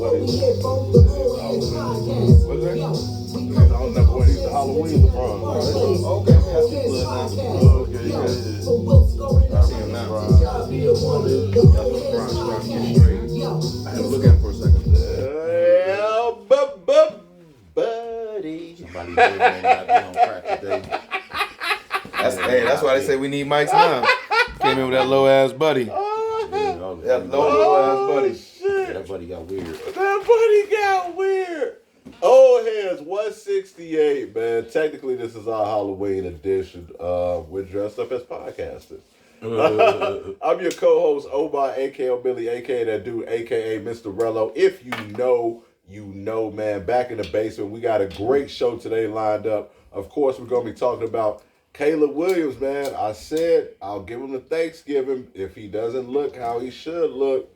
What's that? He's on number one. He's the Halloween LeBron. Okay, that's the blood now. Okay, yeah. I see him now. That's what LeBron's trying to get straight. I had to look at him for a second. Buddy. Somebody here may not be on crack today. That's why they say we need mics now. Came in with that low ass buddy. That low ass buddy. Yeah, that buddy got weird. That buddy got weird. Old Heads 168, man. Technically, this is our Halloween edition. We're dressed up as podcasters. I'm your co-host, Omar, a.k.a. Billy, a.k.a. that dude, a.k.a. Mr. Rello. If you know, man. Back in the basement, we got a great show today lined up. Of course, we're going to be talking about Caleb Williams, man. I said I'll give him the Thanksgiving if he doesn't look how he should look.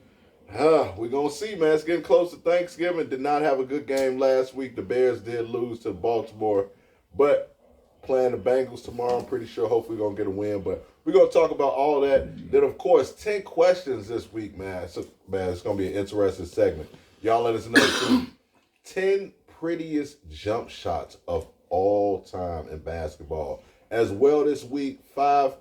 We're going to see, man. It's getting close to Thanksgiving. Did not have a good game last week. The Bears did lose to Baltimore. But playing the Bengals tomorrow, I'm pretty sure hopefully we're going to get a win. But we're going to talk about all that. Then, of course, 10 questions this week, man. So, man, it's going to be an interesting segment. Y'all let us know, too. 10 prettiest jump shots of all time in basketball. As well this week, five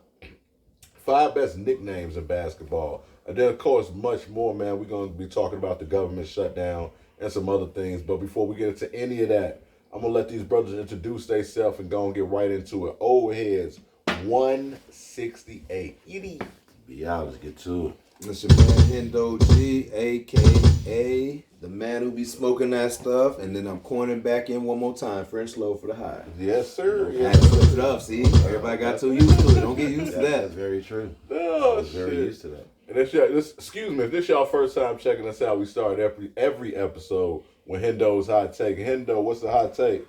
best nicknames in basketball. And then, of course, much more, man. We're going to be talking about the government shutdown and some other things. But before we get into any of that, I'm going to let these brothers introduce themselves and go and get right into it. Old Heads 168. Yeah, let's get to it. It's your man Hendo G, a.k.a. the man who be smoking that stuff. And then I'm cornering back in one more time. French slow for the high. Yes, sir. I had to switch it up, see? Everybody got too used to it. Don't get used to that. That's very true. Oh, shit. Very used to that. And excuse me, if this y'all first time checking us out, we start every episode with Hendo's Hot Take. Hendo, what's the hot take?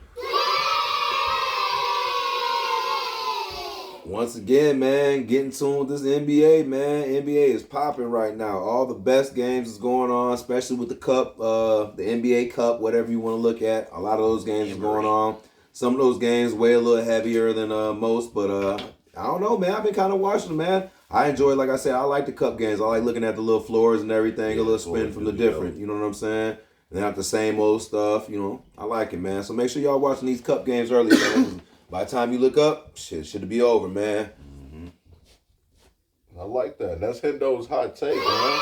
Once again, man, getting tuned with this NBA, man. NBA is popping right now. All the best games is going on, especially with the Cup, the NBA Cup, whatever you want to look at. A lot of those games are going on. Some of those games weigh a little heavier than most, but I don't know, man. I've been kind of watching them, man. I enjoy, like I said, I like the Cup games. I like looking at the little floors and everything, a little spin from the different, you know what I'm saying? And not the same old stuff, you know. I like it, man. So make sure y'all watching these Cup games early, man. By the time you look up, shit should be over, man. I like that. That's Hendo's hot take, man.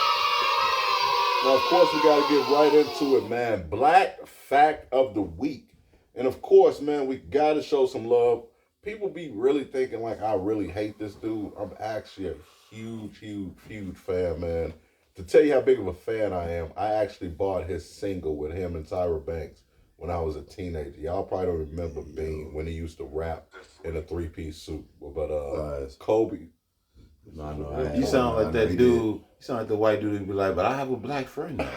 Now, of course, we got to get right into it, man. Black fact of the week. And, of course, man, we got to show some love. People be really thinking like I really hate this dude. I'm actually a huge fan, man. To tell you how big of a fan I am, I actually bought his single with him and Tyra Banks when I was a teenager. Y'all probably don't remember Bean when he used to rap in a three-piece suit. But Kobe. No. You sound like that dude. You sound like the white dude who'd be like, but I have a black friend now.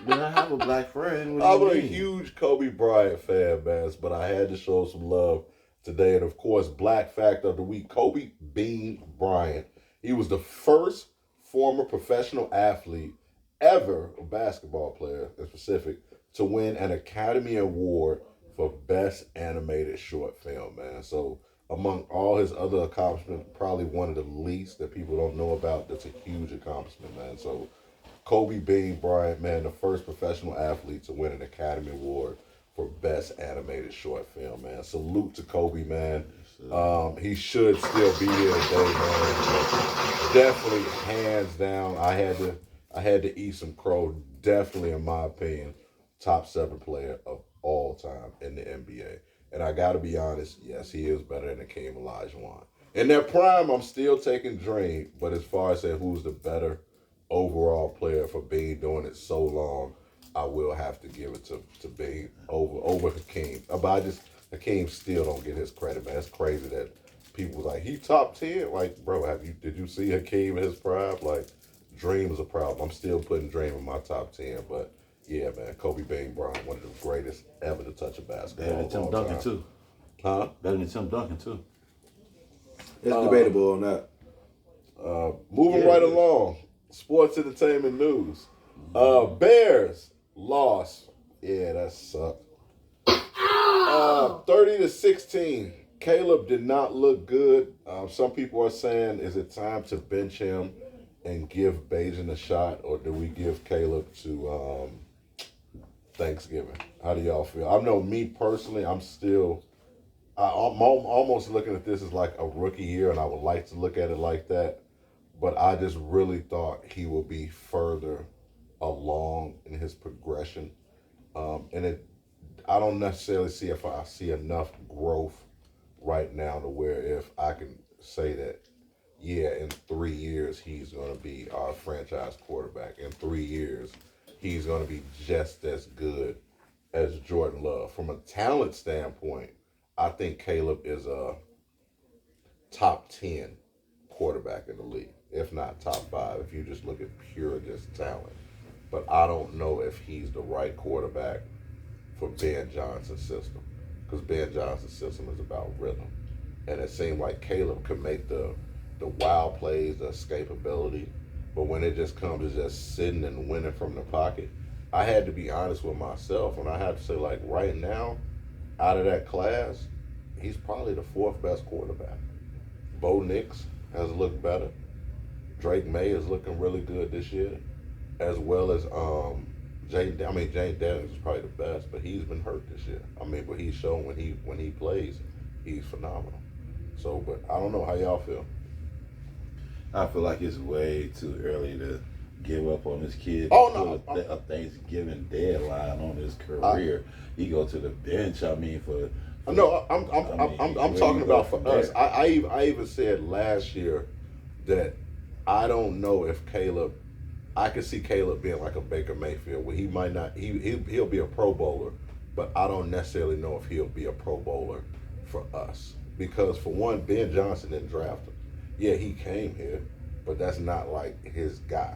Then I have a black friend. I'm a huge Kobe Bryant fan, man, but I had to show some love today. And, of course, Black Fact of the Week, Kobe Bean Bryant. He was the first former professional athlete ever, a basketball player in specific, to win an Academy Award for Best Animated Short Film, man. So among all his other accomplishments, probably one of the least that people don't know about. That's a huge accomplishment, man. So Kobe Bean Bryant, man, the first professional athlete to win an Academy Award for Best Animated Short Film, man. Salute to Kobe, man. He should still be here today, man. Definitely, hands down, I had to eat some crow. Definitely, in my opinion, top 7 player of all time in the NBA. And I got to be honest, yes, he is better than Hakeem Olajuwon. In their prime, I'm still taking Dream, but as far as saying who's the better overall player for Bean doing it so long, I will have to give it to Bean over Hakeem. But Hakeem still don't get his credit, man. It's crazy that people was like, he top 10? Like, bro, did you see Hakeem in his prime? Like, Dream is a problem. I'm still putting Dream in my top 10, but yeah, man, Kobe Bean Bryant, one of the greatest ever to touch a basketball. Better than Tim Duncan, too. Huh? Better than Tim Duncan, too. It's debatable on that. Moving right along, sports entertainment news. Bears lost. Yeah, that sucked. 30-16. Caleb did not look good. Some people are saying, is it time to bench him? and give Bajan a shot, or do we give Caleb to Thanksgiving? How do y'all feel? I know me personally, I'm almost looking at this as like a rookie year, and I would like to look at it like that. But I just really thought he will be further along in his progression, I don't necessarily see if I see enough growth right now to where if I can say that, yeah, in 3 years he's going to be our franchise quarterback. In 3 years, he's going to be just as good as Jordan Love. From a talent standpoint, I think Caleb is a top 10 quarterback in the league, if not top 5, if you just look at pure just talent. But I don't know if he's the right quarterback for Ben Johnson's system, because Ben Johnson's system is about rhythm. And it seemed like Caleb could make the wild plays, the escapability, but when it just comes to just sitting and winning from the pocket, I had to be honest with myself, and I had to say, like, right now, out of that class, he's probably the 4th best quarterback. Bo Nix has looked better. Drake May is looking really good this year, as well as Jane Daniels is probably the best, but he's been hurt this year. But he's shown when he plays, he's phenomenal. So, but I don't know how y'all feel. I feel like it's way too early to give up on this kid. Oh no, a Thanksgiving deadline on his career. He go to the bench. I'm talking about for us. I even said last year that I don't know if Caleb. I could see Caleb being like a Baker Mayfield, where he might not. He'll be a Pro Bowler, but I don't necessarily know if he'll be a Pro Bowler for us, because for one, Ben Johnson didn't draft him. Yeah, he came here, but that's not like his guy.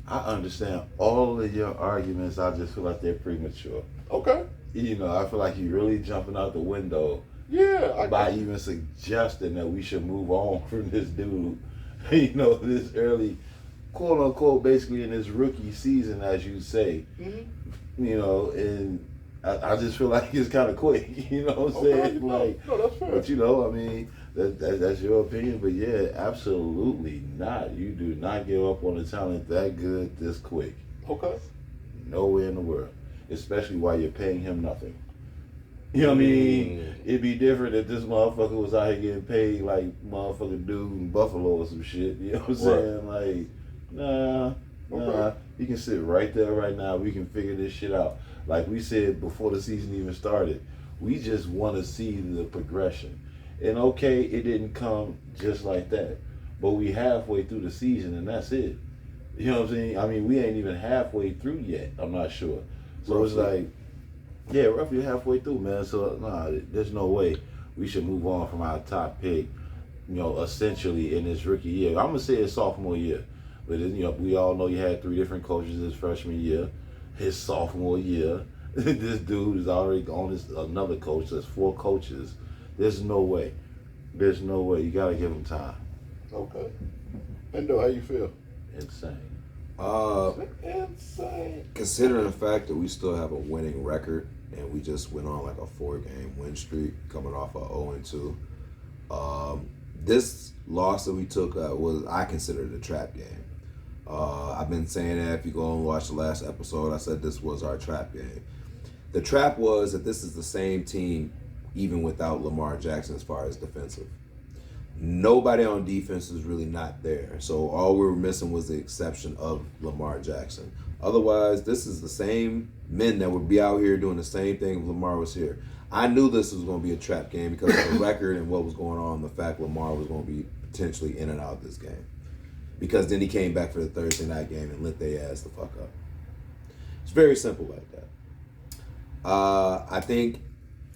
I understand all of your arguments. I just feel like they're premature. Okay. I feel like you're really jumping out the window. Yeah. By even suggesting that we should move on from this dude, this early, quote unquote, basically in his rookie season, as you say. Mm-hmm. And I just feel like it's kind of quick. You know what I'm saying? No, that's fair. But that's your opinion. But yeah, absolutely not. You do not give up on a talent that good this quick. Okay. Nowhere in the world, especially while you're paying him nothing. You know what I mean? It'd be different if this motherfucker was out here getting paid like motherfucking dude in Buffalo or some shit. You know what I'm saying? Like, nah. You can sit right there right now. We can figure this shit out. Like we said before the season even started, we just want to see the progression. And okay, it didn't come just like that, but we halfway through the season and that's it. You know what I'm saying? We ain't even halfway through yet. I'm not sure. So it's like, yeah, roughly halfway through, man. So there's no way we should move on from our top pick, essentially in this rookie year. I'm gonna say it's sophomore year, but we all know you had 3 different coaches his freshman year. His sophomore year, this dude is already on another coach. There's 4 coaches. There's no way. You gotta give him time. Okay. Endo, how you feel? Insane. Insane. Considering the fact that we still have a winning record and we just went on like a 4-game win streak coming off a 0-2. This loss that we took was, I considered a trap game. I've been saying that. If you go and watch the last episode, I said this was our trap game. The trap was that this is the same team even without Lamar Jackson as far as defensive. Nobody on defense is really not there. So all we were missing was the exception of Lamar Jackson. Otherwise, this is the same men that would be out here doing the same thing if Lamar was here. I knew this was going to be a trap game because of the record and what was going on, the fact Lamar was going to be potentially in and out of this game. Because then he came back for the Thursday night game and lit their ass the fuck up. It's very simple like that. I think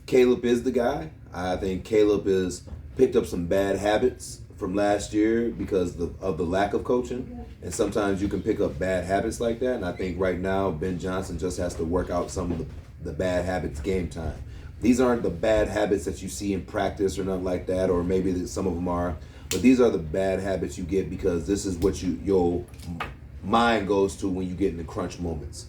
Caleb is the guy. I think Caleb has picked up some bad habits from last year because of the lack of coaching. And sometimes you can pick up bad habits like that. And I think right now Ben Johnson just has to work out some of the bad habits game time. These aren't the bad habits that you see in practice or nothing like that, or maybe some of them are. But these are the bad habits you get because this is what your mind goes to when you get in the crunch moments.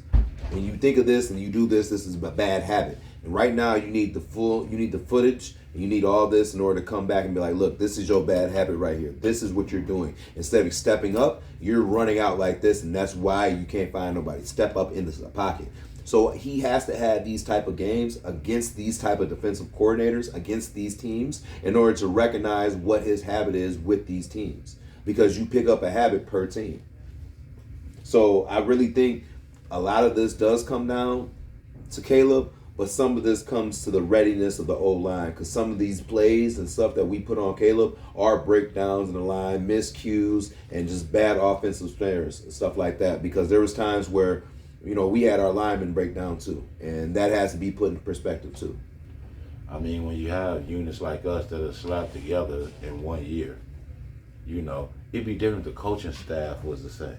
When you think of this and you do this, this is a bad habit. And right now you need the footage You need all this in order to come back and be like, look, this is your bad habit right here. This is what you're doing. Instead of stepping up, you're running out like this, and that's why you can't find nobody. Step up in the pocket. So he has to have these type of games against these type of defensive coordinators, against these teams, in order to recognize what his habit is with these teams. Because you pick up a habit per team. So I really think a lot of this does come down to Caleb, but some of this comes to the readiness of the O-line, because some of these plays and stuff that we put on Caleb are breakdowns in the line, miscues, and just bad offensive snares and stuff like that. Because there was times where, we had our linemen break down too, and that has to be put in perspective too. I mean, when you have units like us that are slapped together in 1 year, it'd be different. The coaching staff was the same,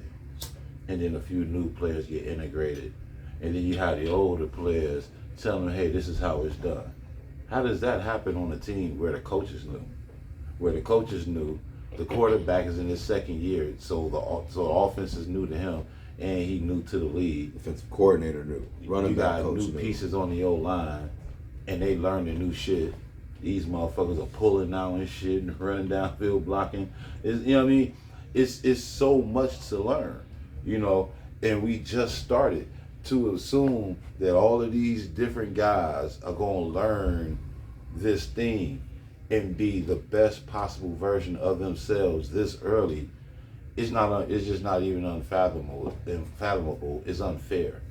and then a few new players get integrated, and then you have the older players telling them, hey, this is how it's done. How does that happen on a team where the coaches knew? The quarterback is in his second year, so the offense is new to him, and he new to the league. Defensive coordinator new. Running back coach new pieces on the O-line, and they learn the new shit. These motherfuckers are pulling out and shit and running downfield blocking. It's so much to learn, and we just started. To assume that all of these different guys are going to learn this thing and be the best possible version of themselves this early, it's just not even unfathomable. It's unfair.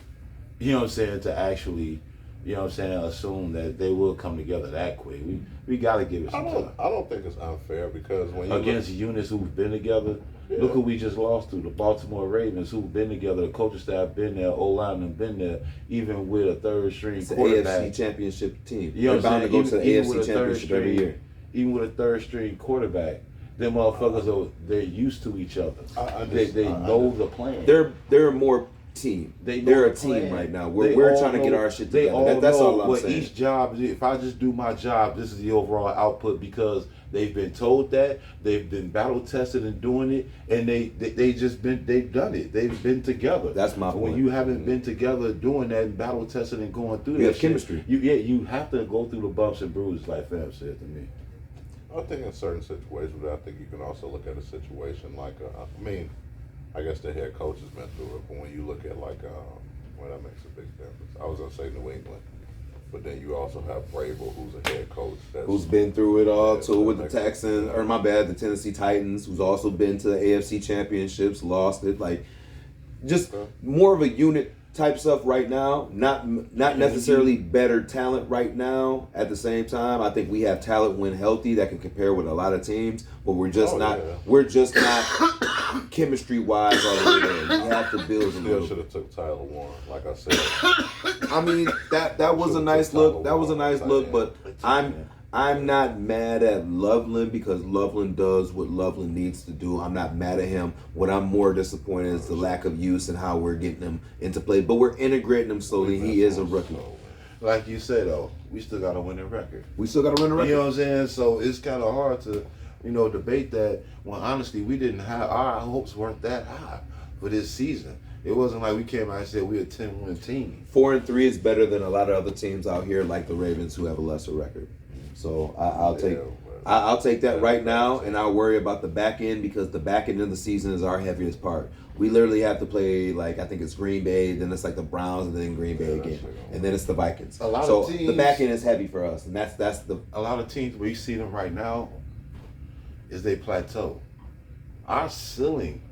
You know what I'm saying? To actually, assume that they will come together that quick. We got to give it some time. I don't think it's unfair, because when you against units who've been together. Yeah. Look who we just lost to, the Baltimore Ravens, who've been together. The coaching staff been there, O-line have been there, even with a third-string quarterback. AFC championship team. They're bound to go to the AFC championship every year. Even with a third-string quarterback, them motherfuckers they're used to each other. They know the plan. They're more team. They're a team right now. We're trying to get our shit together. That's all I'm saying. Each job, if I just do my job, this is the overall output, because they've been told that, they've been battle tested and doing it, and they've done it. They've been together. That's my point. When you haven't been together doing that and battle tested and going through that shit, chemistry. You have to go through the bumps and bruises, like Fam said to me. I think in certain situations, but I think you can also look at a situation like, I guess the head coach has been through it, but when you look at that makes a big difference. I was gonna say New England, but then you also have Vrabel, who's a head coach who's been through it all too, with the Texans, the Tennessee Titans, who's also been to the AFC championships, lost it. Just more of a unit type stuff right now. Not necessarily better talent right now. At the same time, I think we have talent when healthy that can compare with a lot of teams, but we're just not. Yeah. We're just not chemistry wise all the way there. We have to build a little. Should have took Tyler Warren, like I said. That was a nice look. That was a nice look, but I'm not mad at Loveland, because Loveland does what Loveland needs to do. I'm not mad at him. What I'm more disappointed is the lack of use and how we're getting him into play. But we're integrating him slowly. He is a rookie. Like you said, though, we still got to win the record. We still got to win the record. You know what I'm saying? So it's kind of hard to, debate that when honestly we didn't have, our hopes weren't that high for this season. It wasn't like we came out and said we're a 10-win team. 4-3 is better than a lot of other teams out here, like the Ravens, who have a lesser record. So I'll take that right now, and I'll worry about the back end, because the back end of the season is our heaviest part. We literally have to play, I think it's Green Bay, then it's the Browns, and then Green Bay again, and then it's the Vikings. So the back end is heavy for us, and that's a lot of teams we see them right now is they plateau. Our ceiling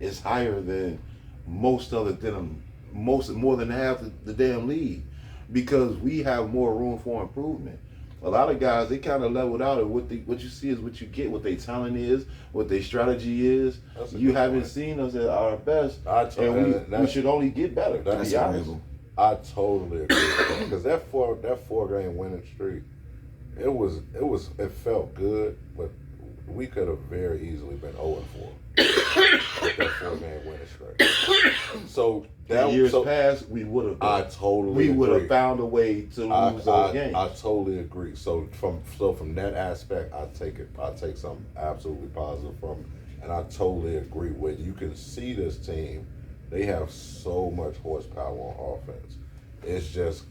is higher than more than half the damn league, because we have more room for improvement. A lot of guys, they kind of leveled out, and what you see is what you get, what their talent is, what their strategy is. You haven't seen us at our best, and we should only get better. That's be honest. I totally agree, because that four game winning streak, it felt good, but we could have very easily been 0-4 with that 4 game winning streak. So years past, we would have. I totally. We would have found a way to lose those games. I totally agree. So from that aspect, I take something absolutely positive from it, and I totally agree with you. Can see this team; they have so much horsepower on offense. It's just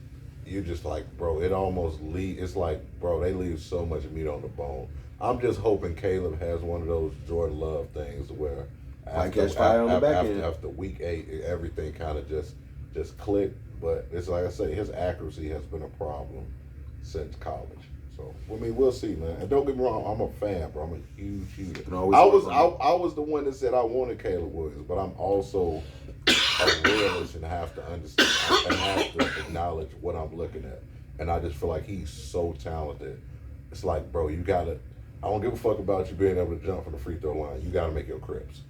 you just like, bro, it almost it's like, bro, they leave so much meat on the bone. I'm just hoping Caleb has one of those Jordan Love things where catch fire on the back end. after week 8, everything kind of just clicked. But it's like I say, his accuracy has been a problem since college. So I mean, we'll see, man. And don't get me wrong, I'm a fan, bro. I'm a huge. I was the one that said I wanted Caleb Williams, but I'm also a realist and have to understand and have to acknowledge what I'm looking at. And I just feel like he's so talented. It's like, bro, you gotta. I don't give a fuck about you being able to jump from the free throw line. You gotta make your crips.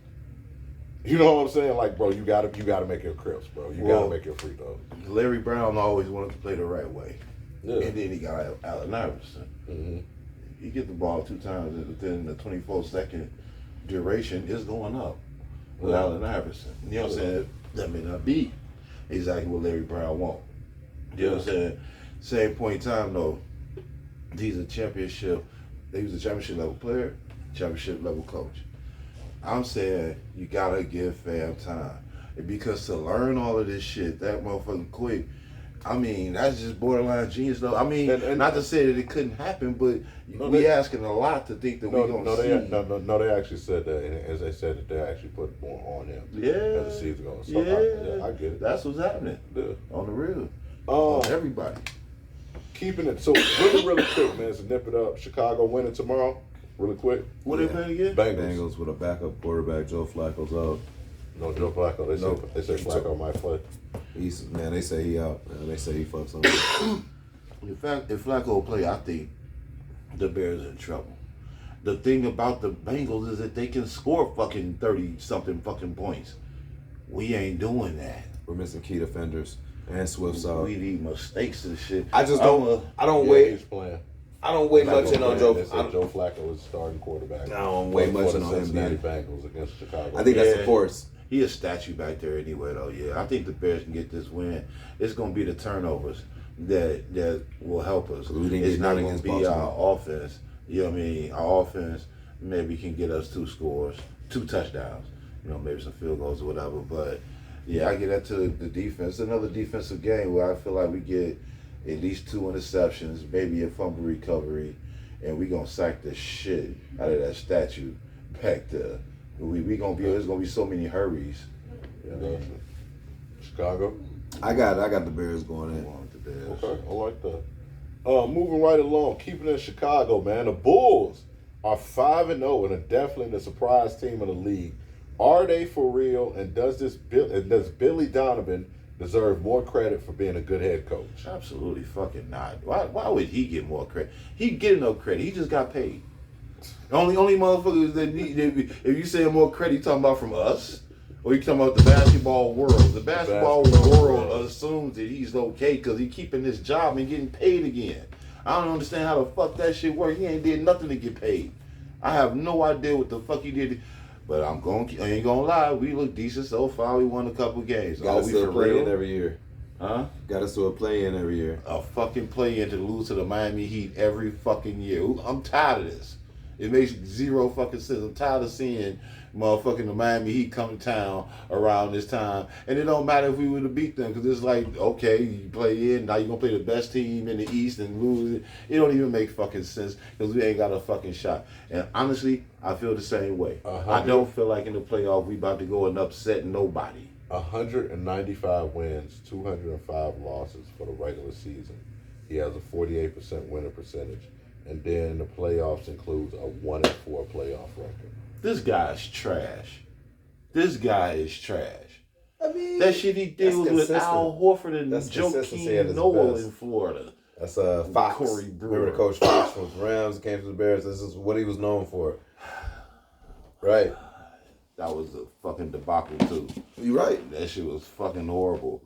You know what I'm saying? Like, bro, you gotta make your crips, bro. You gotta make your free throws. Larry Brown always wanted to play the right way. Yeah. And then he got Allen Iverson. Mm-hmm. You get the ball 2 times within the 24-second duration, it's going up with Allen Iverson. You know what I'm saying? That may not be exactly what Larry Brown wants. You know what I'm saying? Same point in time, though, he was a championship level player, championship level coach. I'm saying you gotta give fam time. Because to learn all of this shit that motherfucking quick, I mean, that's just borderline genius, though. I mean, and not to say that it couldn't happen, but we asking a lot to think that we're going to see. No, they actually said that, and as they said that they actually put more on him as the season goes. So I get it. That's what's happening. Yeah. On the real. On everybody. Keeping it, so really quick, man, to nip it up. Chicago winning tomorrow, really quick. What they playing again? Bengals with a backup quarterback. Joe Flacco's out. No, Joe Flacco. They say Flacco might play. They say he out. They say he fucks up. If Flacco play, I think the Bears are in trouble. The thing about the Bengals is that they can score fucking 30-something fucking points. We ain't doing that. We're missing key defenders and Swift's out. We need mistakes and shit. I just don't. I don't wait. He's playing. I don't wait much in on Joe. Joe Flacco is starting quarterback. I don't wait much in on him. Cincinnati Bengals against Chicago. I think that's the force. He a statue back there anyway, though. Yeah, I think the Bears can get this win. It's going to be the turnovers that will help us. It's not going to be our offense. You know what I mean? Our offense maybe can get us 2 scores, 2 touchdowns. You know, maybe some field goals or whatever. But yeah, I get that to the defense. Another defensive game where I feel like we get at least 2 interceptions, maybe a fumble recovery, and we gonna sack the shit out of that statue back there. We gonna be. There's gonna be so many hurries. Yeah. Chicago. I got the Bears going in. Okay, I like that. Moving right along, keeping it in Chicago, man. The Bulls are 5-0 and are definitely the surprise team in the league. Are they for real? And does Billy Donovan deserve more credit for being a good head coach? Absolutely fucking not. Why would he get more credit? He get no credit. He just got paid. Only motherfuckers that need. If you say more credit, you talking about from us, or you talking about the basketball world? The basketball world assumes that he's okay because he keeping his job and getting paid again. I don't understand how the fuck that shit works. He ain't did nothing to get paid. I have no idea what the fuck he did. But I ain't gonna lie, we look decent so far. We won a couple games. Got us to a play-in every year. Huh? Got us to a play-in every year. A fucking play-in to lose to the Miami Heat every fucking year. I'm tired of this. It makes 0 fucking sense. I'm tired of seeing motherfucking the Miami Heat come to town around this time. And it don't matter if we would have beat them because it's like, okay, you play in, now you're going to play the best team in the East and lose it. It don't even make fucking sense because we ain't got a fucking shot. And honestly, I feel the same way. I don't feel like in the playoff we about to go and upset nobody. 195 wins, 205 losses for the regular season. He has a 48% winning percentage. And then in the playoffs includes a 1-4 playoff record. This guy's trash. This guy is trash. I mean, that shit he did was with Al Horford and Joakim Noah in Florida. That's Fox. Corey Brewer. Remember the coach Fox from the Rams, came to the Bears. This is what he was known for. Right. That was a fucking debacle too. You're right. That shit was fucking horrible.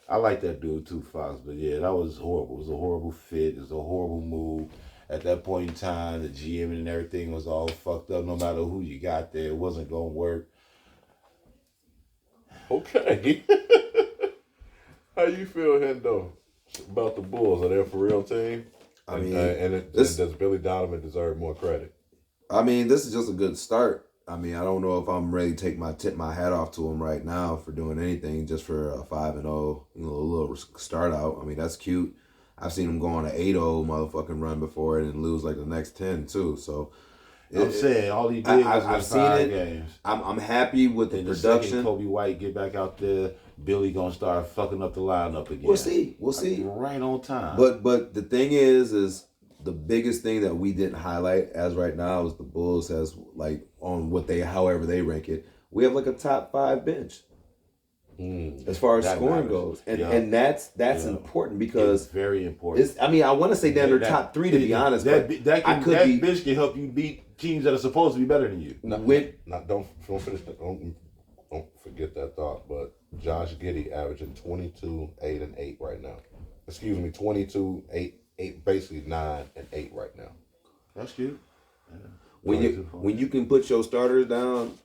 I like that dude too, Fox, but yeah, that was horrible. It was a horrible fit. It was a horrible move. At that point in time, the GM and everything was all fucked up. No matter who you got there, it wasn't going to work. Okay. How you feel, Hendo, about the Bulls? Are they a for real team? I mean, does Billy Donovan deserve more credit? I mean, this is just a good start. I mean, I don't know if I'm ready to tip my hat off to him right now for doing anything just for a 5-0, a little start out. I mean, that's cute. I've seen him go on an 8-0 motherfucking run before and lose like the next 10 too. So I'm saying all he did was I've win seen 5 it. games. I'm happy with the And production. the second Kobe White get back out there, Billy gonna start fucking up the lineup again. We'll see. Right on time. But the thing is the biggest thing that we didn't highlight as right now is the Bulls has like on however they rank it. We have like a top 5 bench as far as scoring goes, and that's important because it's very important. I want to say they're top 3 to be honest. That bench can help you beat teams that are supposed to be better than you. Don't finish that. Don't forget that thought. But Josh Giddey averaging 22, 8, and 8 right now. Excuse me, 22, 8, basically 9 and 8 right now. That's cute. Yeah. When you can put your starters down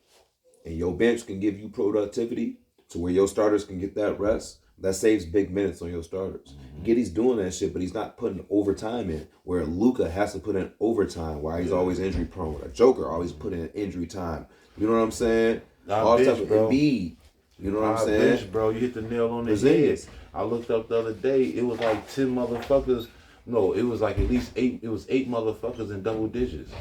and your bench can give you productivity to where your starters can get that rest, that saves big minutes on your starters. Giddey's doing that shit, but he's not putting overtime in. Where Luka has to put in overtime, why he's always injury prone. A Joker always put in injury time. You know what I'm saying? All bench, type of Embiid. You know what I'm saying? Bench, bro, you hit the nail on the head. I looked up the other day. It was like 10 motherfuckers. No, it was like at least 8. It was 8 motherfuckers in double digits.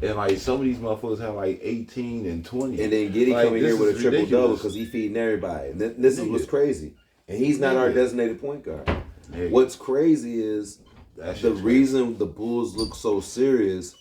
And like some of these motherfuckers have like 18 and 20. And then Giddey coming here with a triple double because he feeding everybody. And this is what's crazy. And he's not our designated point guard. What's crazy is the reason the Bulls look so serious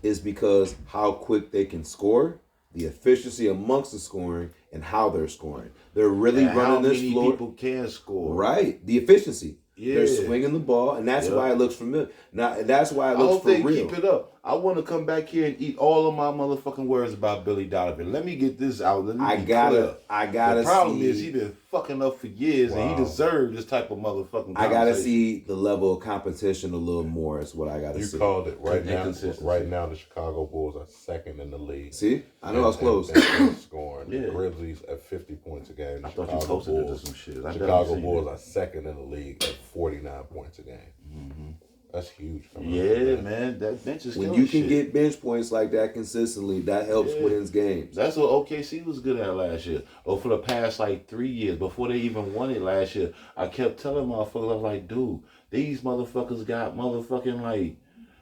is because how quick they can score, the efficiency amongst the scoring, and how they're scoring. They're really running this floor. How many people can score? Right. The efficiency. Yeah. They're swinging the ball, and that's why it looks familiar. Now, that's why it looks for real. I hope they keep it up. I want to come back here and eat all of my motherfucking words about Billy Donovan. Let me get this out. I gotta. The problem is he been fucking up for years, and he deserved this type of motherfucking I gotta see the level of competition a little more. Is what I gotta see. You called it right now. Right now, the Chicago Bulls are second in the league. See, I know I was close. And scoring. The Grizzlies at 50 points a game. The Chicago Bulls are second in the league at 49 points a game. Mm-hmm. That's huge. Man. That bench is when you can get bench points like that consistently, that helps wins games. That's what OKC was good at last year. Or for the past like 3 years, before they even won it last year, I kept telling motherfuckers, I was like, dude, these motherfuckers got motherfucking like,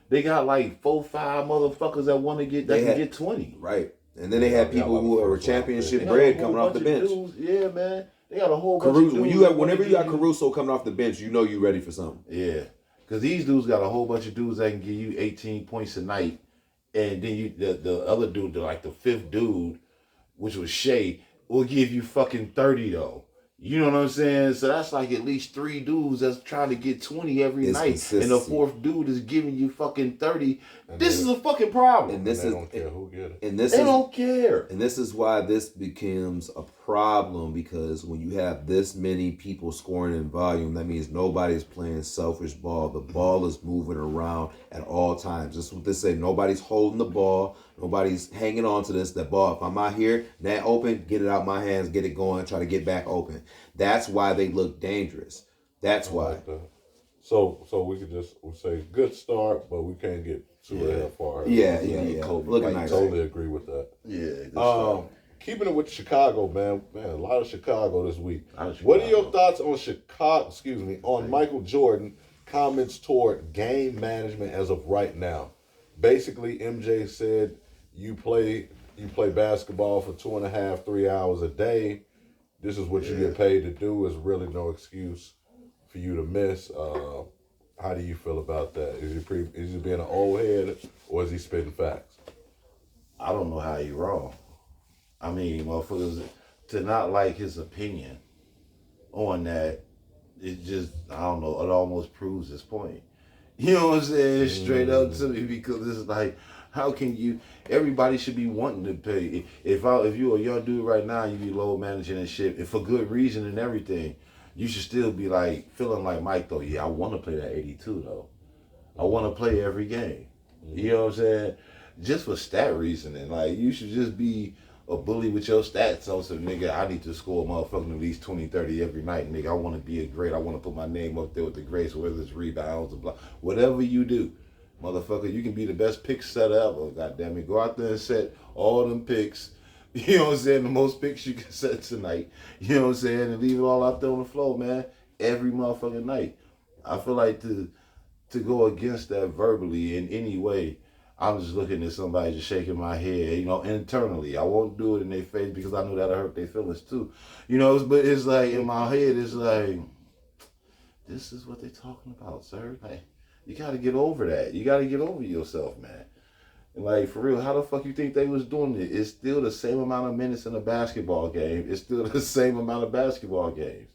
they got like 4-5 motherfuckers that want to get can get 20. Right. And then they had people who were championship bred coming off the bench. Yeah, man. They got a whole bunch of dudes. Whenever you got Caruso coming off the bench, you know you ready for something. Yeah. Because these dudes got a whole bunch of dudes that can give you 18 points a night. And then the other dude, like the fifth dude, which was Shea, will give you fucking 30 though. You know what I'm saying? So that's like at least 3 dudes that's trying to get 20 every night. And the fourth dude is giving you fucking 30. This is a fucking problem. And they don't care who get it. And they don't care. And this is why this becomes a problem, because when you have this many people scoring in volume, that means nobody's playing selfish ball. The ball is moving around at all times. That's what they say. Nobody's holding the ball. Nobody's hanging on to that ball. If I'm out here, net open, get it out my hands, get it going, try to get back open. That's why they look dangerous. That's why. So we could just say good start, but we can't get too far. Yeah. Looking nice. Totally agree with that. Yeah. Keeping it with Chicago, man, a lot of Chicago this week. What are your thoughts on on Michael Jordan comments toward game management as of right now? Basically, MJ said you play basketball for 2.5, 3 hours a day. This is what you get paid to do. Is really no excuse for you to miss. How do you feel about that? Is he being an old head, or is he spitting facts? I don't know how he wrong. I mean, motherfuckers, to not like his opinion on that, it just, I don't know, it almost proves his point. You know what I'm saying? Straight up to me, because it's like, how can you, everybody should be wanting to pay. If you a young dude right now, you be low managing and shit, and for good reason and everything, you should still be like, feeling like Mike though, yeah, I want to play that 82 though. I want to play every game. You know what I'm saying? Just for stat reasoning, like, you should just be a bully with your stats. Also, nigga, I need to score motherfucking at least 20, 30 every night, nigga. I want to be a great. I want to put my name up there with the greats, whether it's rebounds or blah. Whatever you do. Motherfucker, you can be the best pick setter ever. Goddamn it. Go out there and set all them picks. You know what I'm saying? The most picks you can set tonight. You know what I'm saying? And leave it all out there on the floor, man. Every motherfucking night. I feel like to go against that verbally in any way, I'm just looking at somebody just shaking my head, you know, internally. I won't do it in their face because I know that'll hurt their feelings too. You know, but it's like in my head, it's like, this is what they're talking about, sir. Like, you got to get over that. You got to get over yourself, man. And like, for real, how the fuck you think they was doing it? It's still the same amount of minutes in a basketball game. It's still the same amount of basketball games.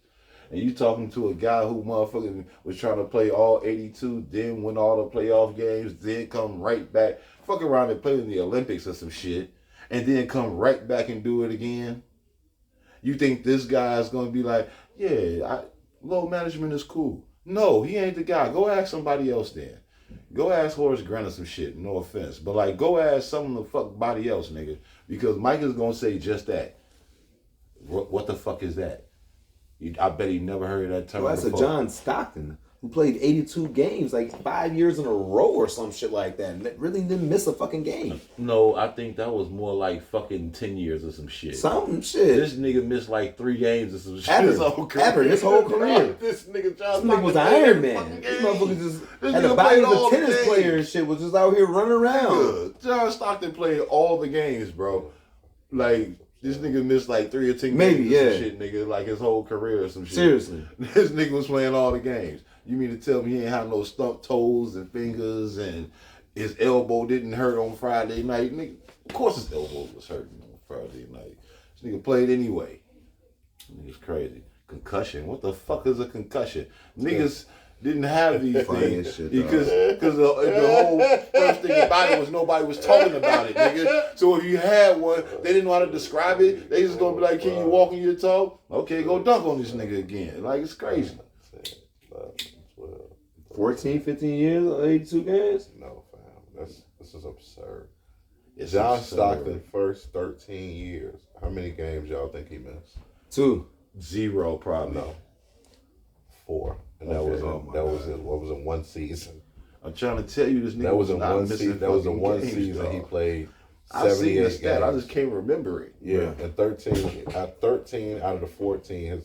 And you talking to a guy who motherfucking was trying to play all 82, then win all the playoff games, then come right back, fuck around and play in the Olympics or some shit, and then come right back and do it again? You think this guy is going to be like, yeah, load management is cool? No, he ain't the guy. Go ask somebody else then. Go ask Horace Grant or some shit, no offense. But like, go ask some of the fuck body else, nigga. Because Mike is going to say just that. What the fuck is that? I bet he never heard of that term. Well, that's a John Stockton who played 82 games like 5 years in a row or some shit like that. And really didn't miss a fucking game. No, I think that was more like fucking 10 years or some shit. Some shit. This nigga missed like 3 games or some shit. Ever. His whole career. His whole career. This nigga John This nigga was Iron Man. This motherfucker just had the body of a tennis player and shit, was just out here running around. John Stockton played all the games, bro. Like, this nigga missed like 3 or 10 Maybe, games yeah. or some shit, nigga, like his whole career or some shit. Seriously. This nigga was playing all the games. You mean to tell me he ain't have no stumped toes and fingers and his elbow didn't hurt on Friday night? Nigga, of course his elbow was hurting on Friday night. This nigga played anyway. Nigga's crazy. Concussion. What the fuck is a concussion? Niggas didn't have these things because the whole first thing about it was nobody was talking about it, nigga. So if you had one, they didn't know how to describe it. They just gonna be like, "Can you walk on your toe? Okay, go dunk on this nigga again." Like, it's crazy. 14, 15 years, 82 games? No, fam. This is absurd. It's John absurd. Stockton, first 13 years. How many games y'all think he missed? 2. 0 probably. No. 4. And that Okay. was Oh, that was in what was in one season. I'm trying to tell you, this nigga That was in not one missing season. That was in fucking one games, season dog. he played I've seen 78 the stat. I games. just can't remember it. Yeah, and 13 out of the 14,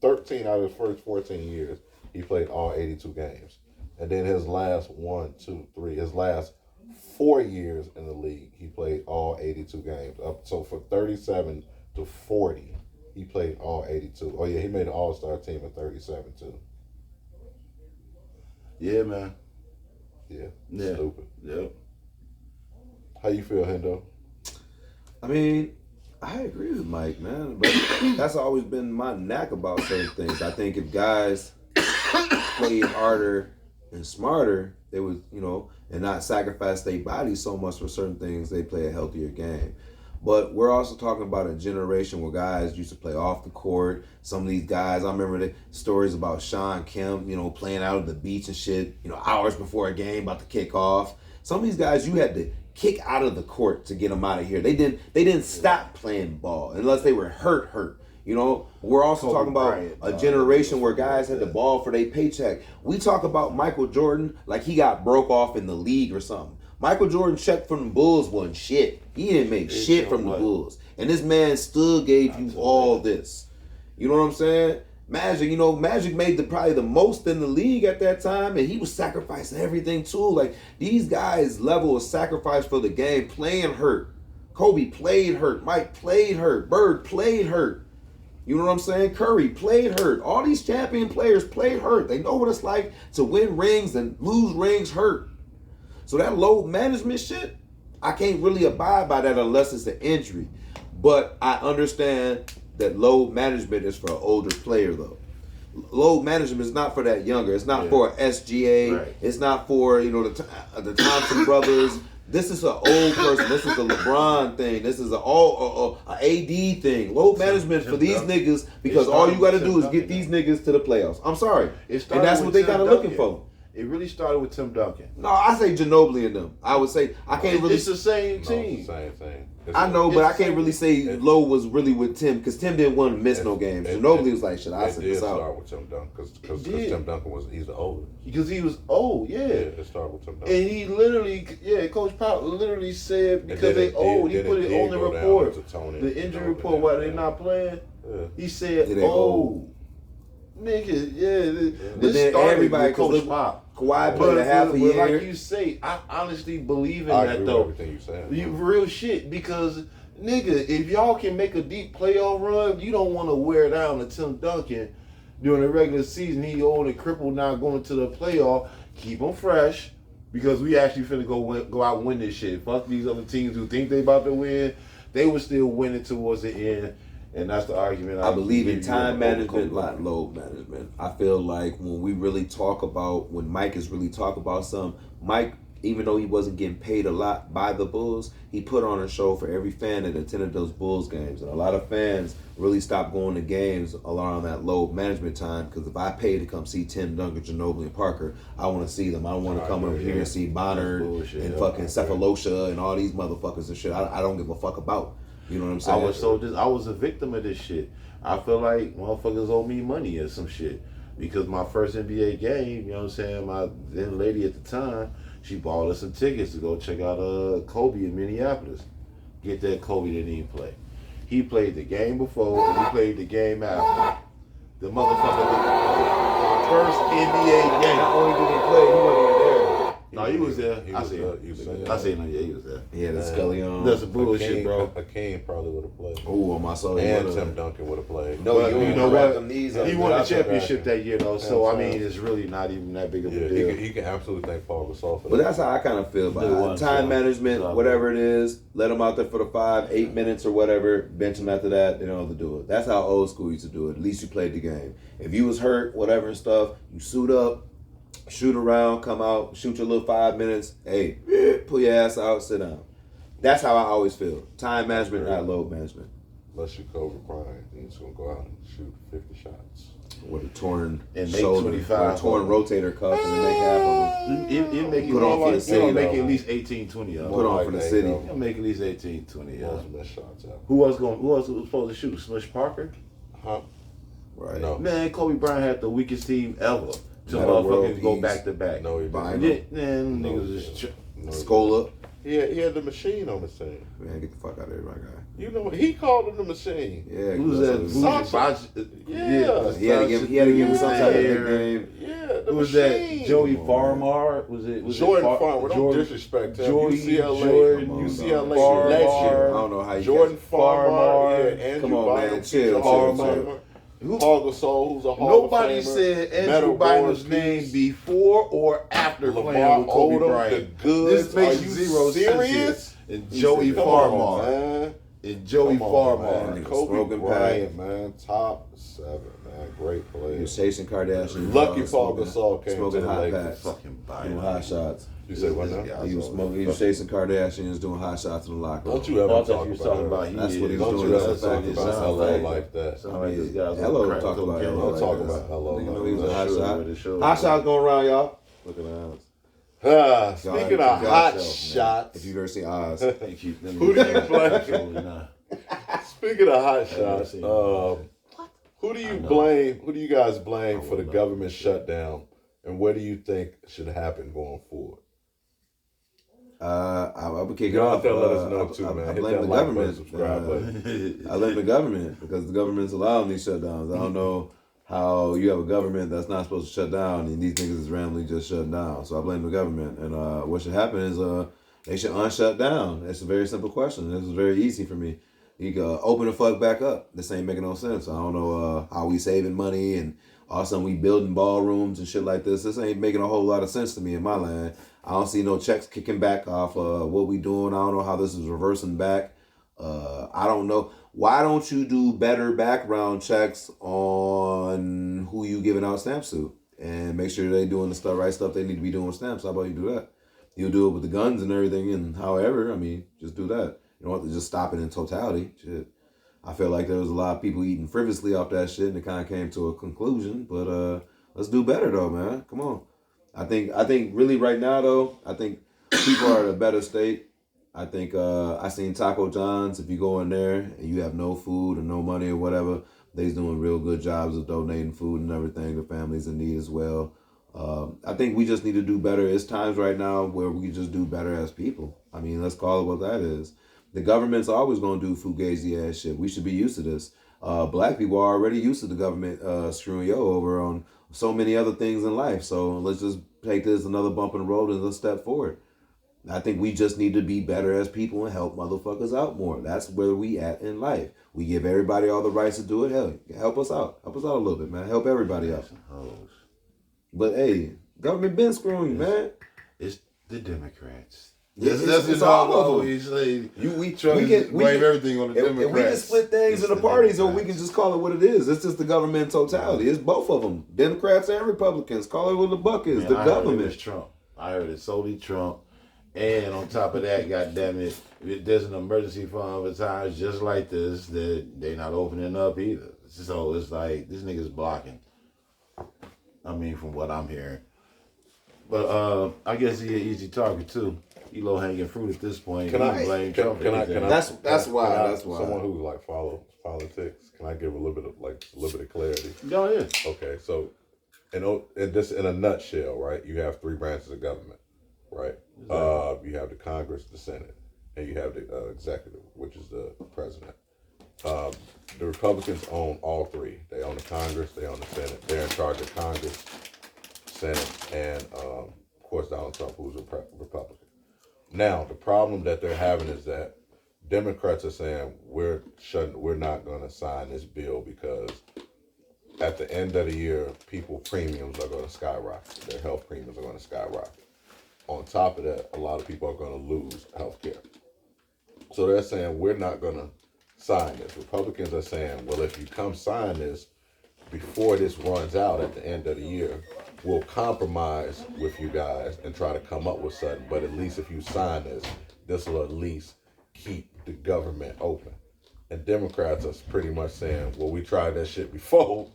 13 out of his first 14 years, he played all 82 games. And then his last his last 4 years in the league, he played all 82 games. So for 37 to 40, he played all 82. Oh yeah, he made an All-Star team in 37 too. Yeah, man. Yeah, Yeah. stupid. Yep. How you feel, Hendo? I mean, I agree with Mike, man. But that's always been my knack about certain things. I think if guys played harder and smarter, they would, and not sacrifice their body so much for certain things, they play a healthier game. But we're also talking about a generation where guys used to play off the court. Some of these guys, I remember the stories about Sean Kemp, playing out at the beach and shit, hours before a game about to kick off. Some of these guys, you had to kick out of the court to get them out of here. They didn't stop playing ball unless they were hurt. We're also Kobe talking about Bryant, a generation where guys had the ball for their paycheck. We talk about Michael Jordan like he got broke off in the league or something. Michael Jordan check from the Bulls wasn't shit. He didn't make shit from the Bulls. And this man still gave you all this. You know what I'm saying? Magic, Magic made probably the most in the league at that time, and he was sacrificing everything too. Like, these guys' level of sacrifice for the game, playing hurt. Kobe played hurt. Mike played hurt. Bird played hurt. You know what I'm saying? Curry played hurt. All these champion players played hurt. They know what it's like to win rings and lose rings hurt. So that load management shit, I can't really abide by that unless it's an injury. But I understand that load management is for an older player, though. Load management is not for that younger. It's not for SGA. Right. It's not for the Thompson brothers. This is an old person. This is a LeBron thing. This is a AD thing. Load management for these niggas because all you got to do is get these niggas to the playoffs. I'm sorry, and that's what they kind of looking for. It really started with Tim Duncan. No, I say Ginobili and them. I would say I can't really. It's the same No, team. it's the same thing. I know, but I can't really say it- Lowe was really with Tim because Tim didn't want to miss no games. Ginobili was like, "Shit, I It sit did this start out." with Tim Duncan because It did. Tim Duncan he's the older. Because he was old, yeah. It started with Tim Duncan. And he literally, Coach Pop literally said because And then they old, he put it on the report, the injury report, why they not playing. Yeah. He said, Yeah, they old. Nigga, But this then started everybody, with Coach because Pop. Kawhi played a half a But year. like you say, I honestly believe in I that agree though. with everything you saying. You real shit because nigga, if y'all can make a deep playoff run, you don't want to wear down to Tim Duncan during the regular season. He old and crippled now going to the playoff. Keep him fresh because we actually finna go out and win this shit. Fuck these other teams who think they about to win. They were still winning towards the end, and that's the argument. I believe in give you time on management, Kobe. not load management. I feel like when we really talk about, when Mike is really talk about something, Mike, even though he wasn't getting paid a lot by the Bulls, he put on a show for every fan that attended those Bulls games. And a lot of fans really stopped going to games around that load management time because if I pay to come see Tim Duncan, Ginobili, and Parker, I want to see them. I don't want to come over here and see Bonner bullshit, and yeah. fucking Cephalosha and all these motherfuckers and shit. I don't give a fuck about. You know what I'm saying? I was a victim of this shit. I feel like motherfuckers owe me money or some shit. Because my first NBA game, you know what I'm saying, my then lady at the time, she bought us some tickets to go check out Kobe in Minneapolis. Get that, Kobe didn't even play. He played the game before and he played the game after. The motherfucker didn't play. First NBA game. Not only did he play, he wasn't even there. No, he was there. He I was see there. him. You said I see him. Yeah, he was there. He had a Scully on. That's some bullshit, bro. Akeem probably would have played. Ooh, on my soul. he And would've. Tim Duncan would have played. No, But you know wrap what? them knees up. He won a That's championship that year, though. So, I That's mean, it's really not even that big of a Yeah, deal. he can absolutely thank Paul Gasol for But that. that's how I kind of feel about They it. won, Time so- management, so- whatever it is, let them out there for the 5-8 minutes or whatever. Bench them after that. They don't have to do it. That's how old school used to do it. At least you played the game. If you was hurt, whatever and stuff, you suit up, shoot around, come out, shoot your little 5 minutes. Hey, pull your ass out, sit down. That's how I always feel. Time management, not load management. Unless you Kobe Bryant, he's going to go out and shoot 50 shots. With a torn And make shoulder, 25 or a torn rotator cuff, and make half of them. He'll make it Put on for the city, He'll make though. at least 18, 20 of Put them. on for the city. He'll make at least 18, 20 of Most them. missed shots out. Who else was supposed to shoot? Smush Parker? Huh? Right. No. Man, Kobe Bryant had the weakest team ever to Metal world motherfucking go peace. back to back. No, he Bynum. didn't. Yeah, man, No, niggas he just. didn't. No, he Scola. He had the machine on his team. Man, get the fuck out of here, my guy. You know what? He called him the machine. Yeah, Who's that's that? what it Who's was. Sasha. that? Yeah. He had to give him some type of nickname. Yeah, the Who was machine. that? Joey Come on, Farmar? Was it Jordan Farmer. Don't Jordan- disrespect him. Jordan- UCLA. Jordan UCLA Farmer. legend. I don't know how you Jordan guys- Farmer. Farmer. Yeah, Andrew Come on, man. Bynum, Chill, Hall of chill, Famer. Who- Paul Gasol, who's a Hall Nobody of Famer. said Andrew Metal Bynum's Board name Peace. before or after playing Lamar with Kobe Odom, Bryant. the goods. This makes Are you zero sense serious? here. And Joey Come Farmer. on, man. And Joey Come on, Farmer. man. Nigga Kobe smoking Bryant, man. Top 7, man. Great He player. was chasing Kardashian. Lucky Paul Gasol came to smoking the hot Lakers. packs, Fucking doing hot shots. You said what now? He was smoking. He was chasing Kardashians, doing hot shots in the locker room. Don't you ever I thought talk you was about talking her. about he That's is. what he was Don't doing. you That's ever a fact. talk It about sounds LO like- like that. Sound like this guy's Hello, on crack talk about cocaine. LO Don't like talk that. about hello. Nigga know he was a hot Sure, shot. with the show. Hot shots going around, y'all. Look at that. Speaking God, of God hot self, man. shots, If you've ever seen Oz, They keep them Who do you blame? Absolutely not. speaking of hot Yeah, shots, I see. who do I you know. blame? Who do you guys blame I for the will not. government shutdown, and what do you think should happen going forward? I would kick it Y'all off. out there, let us know too, man. I Hit blame that the like button, government. subscribe button. I blame the government because the government's allowing these shutdowns. I don't know how you have a government that's not supposed to shut down and these niggas is randomly just shutting down. So I blame the government. And what should happen is they should unshut down. It's a very simple question. This is very easy for me. You can open the fuck back up. This ain't making no sense. I don't know how we saving money and all of a sudden we building ballrooms and shit like this. This ain't making a whole lot of sense to me in my land. I don't see no checks kicking back off what we doing. I don't know how this is reversing back. I don't know. Why don't you do better background checks on who you giving out stamps to and make sure they doing the right stuff they need to be doing with stamps? How about you do that? You'll do it with the guns and everything and however, I mean, just do that. You don't have to just stop it in totality. Shit. I feel like there was a lot of people eating frivolously off that shit and it kind of came to a conclusion. But let's do better though, man. Come on. I think really right now though, I think people are in a better state. I think I seen Taco John's. If you go in there and you have no food or no money or whatever, they's doing real good jobs of donating food and everything to families in need as well. I think we just need to do better. It's times right now where we just do better as people. I mean, let's call it what that is. The government's always going to do fugazi ass shit. We should be used to this. Black people are already used to the government screwing you over on so many other things in life. So let's just take this another bump in the road and let's step forward. I think we just need to be better as people and help motherfuckers out more. That's where we at in life. We give everybody all the rights to do it. Hell, help us out. Help us out a little bit, man. Help everybody out. But hey, government been screwing you, man. It's the Democrats. It's all of them. We blame everything on the Democrats. And we can split things in the parties, or we can just call it what it is. It's just the government in totality. It's both of them, Democrats and Republicans. Call it what the buck is. The government. It's Trump. I heard it's solely Trump. And on top of that, goddamn it, there's an emergency fund for times just like this that they're not opening up either. So it's like this nigga's blocking. I mean, from what I'm hearing. But I guess he's an easy target too. He low hanging fruit at this point. Blame Trump? That's why. Someone who like follows politics. Can I give a little bit of clarity? Go ahead. Okay, so in just in a nutshell, right? You have three branches of government, right? You have the Congress, the Senate, and you have the executive, which is the president. The Republicans own all three. They own the Congress, they own the Senate. They're in charge of Congress, Senate, and of course Donald Trump, who's a Republican. Now, the problem that they're having is that Democrats are saying we're not going to sign this bill because at the end of the year, people's premiums are going to skyrocket. Their health premiums are going to skyrocket. On top of that, a lot of people are going to lose health care. So they're saying we're not going to sign this. Republicans are saying, well, if you come sign this before this runs out at the end of the year, we'll compromise with you guys and try to come up with something. But at least if you sign this will at least keep the government open. And Democrats are pretty much saying, well, we tried that shit before.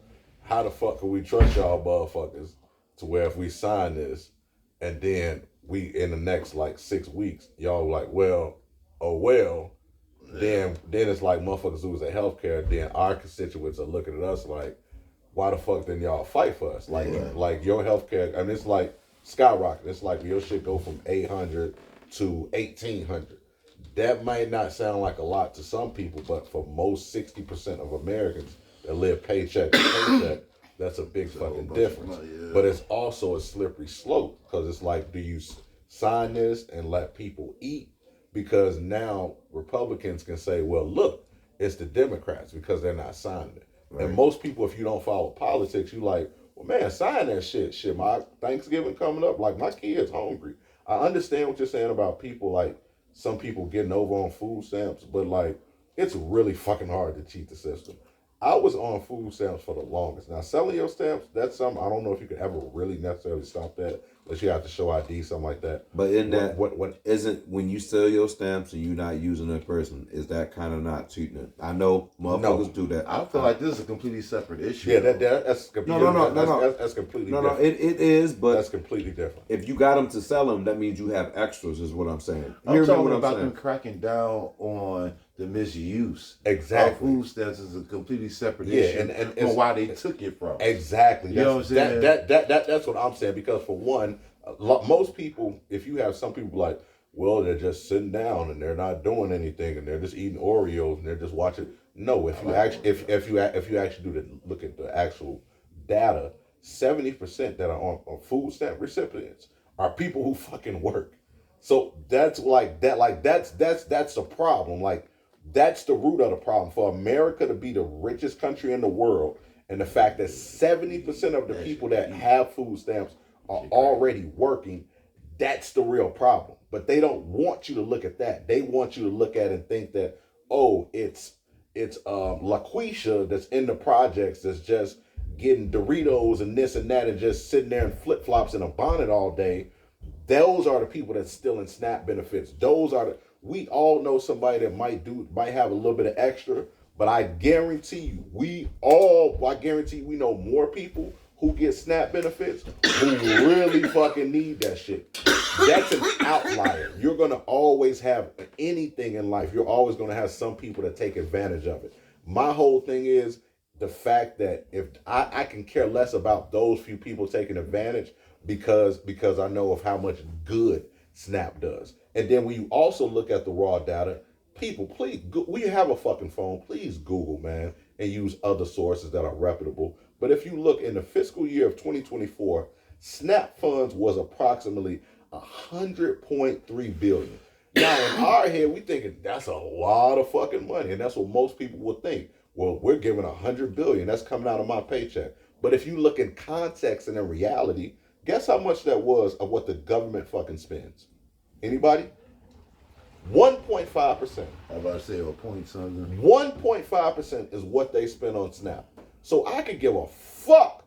How the fuck can we trust y'all motherfuckers to where if we sign this and then we in the next like 6 weeks, y'all like, then it's like motherfuckers lose their health care. Then our constituents are looking at us like, why the fuck didn't y'all fight for us? Like your health care, I mean, it's like skyrocket. It's like your shit go from 800 to 1800. That might not sound like a lot to some people, but for most 60% of Americans that live paycheck to paycheck, that's a big fucking difference. But it's also a slippery slope because it's like, do you sign this and let people eat? Because now Republicans can say, well, look, it's the Democrats because they're not signing it. Right. And most people, if you don't follow politics, you like, well, man, sign that shit. Shit, my Thanksgiving coming up, like my kid's hungry. I understand what you're saying about people, like some people getting over on food stamps, but like it's really fucking hard to cheat the system. I was on food stamps for the longest. Now, selling your stamps, that's something, I don't know if you could ever really necessarily stop that, unless you have to show ID, something like that. But in that, isn't when you sell your stamps and you're not using a person, is that kind of not cheating? I know motherfuckers do that. I feel like this is a completely separate issue. Yeah, that's completely that's completely different. No, it is, but that's completely different. If you got them to sell them, that means you have extras, is what I'm saying. I'm talking about them cracking down on the misuse. Exactly. Of food stamps is a completely separate issue and why they took it from. Exactly. You know what I'm saying? That's what I'm saying, because for one, most people, if you have some people like, well, they're just sitting down and they're not doing anything and they're just eating Oreos and they're just watching. No, if you actually look at the actual data, 70% that are on food stamp recipients are people who fucking work. So that's that's a problem. Like, that's the root of the problem. For America to be the richest country in the world, and the fact that 70% of the people that have food stamps are already working, that's the real problem. But they don't want you to look at that. They want you to look at it and think that, oh, it's LaQuisha that's in the projects that's just getting Doritos and this and that and just sitting there in flip-flops in a bonnet all day. Those are the people that's still in SNAP benefits. We all know somebody that might have a little bit of extra, but I guarantee you, we know more people who get SNAP benefits who really fucking need that shit. That's an outlier. You're gonna always have anything in life. You're always gonna have some people that take advantage of it. My whole thing is the fact that if I can care less about those few people taking advantage because I know of how much good SNAP does. And then when you also look at the raw data, people, please, we have a fucking phone. Please Google, man, and use other sources that are reputable. But if you look in the fiscal year of 2024, SNAP funds was approximately 100.3 billion. Now in our head, we thinking that's a lot of fucking money, and that's what most people would think. Well, we're giving 100 billion. That's coming out of my paycheck. But if you look in context and in reality, guess how much that was of what the government fucking spends? Anybody? 1.5%. I'm about to say a point something. 1.5% is what they spend on SNAP. So I could give a fuck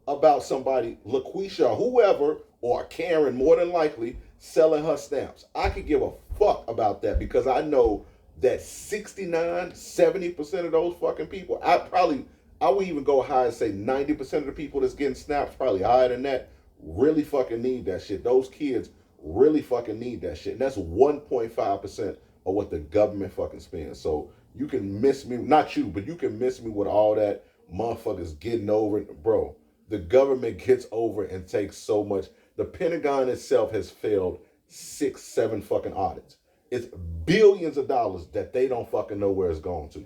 about somebody, LaQuisha or whoever, or Karen more than likely, selling her stamps. I could give a fuck about that because I know that 70% of those fucking people, I would even go high and say 90% of the people that's getting snaps, probably higher than that, really fucking need that shit. Those kids really fucking need that shit. And that's 1.5% of what the government fucking spends. So you can miss me, not you, but you can miss me with all that motherfuckers getting over it. Bro, the government gets over and takes so much. The Pentagon itself has failed 6-7 fucking audits. It's billions of dollars that they don't fucking know where it's going to.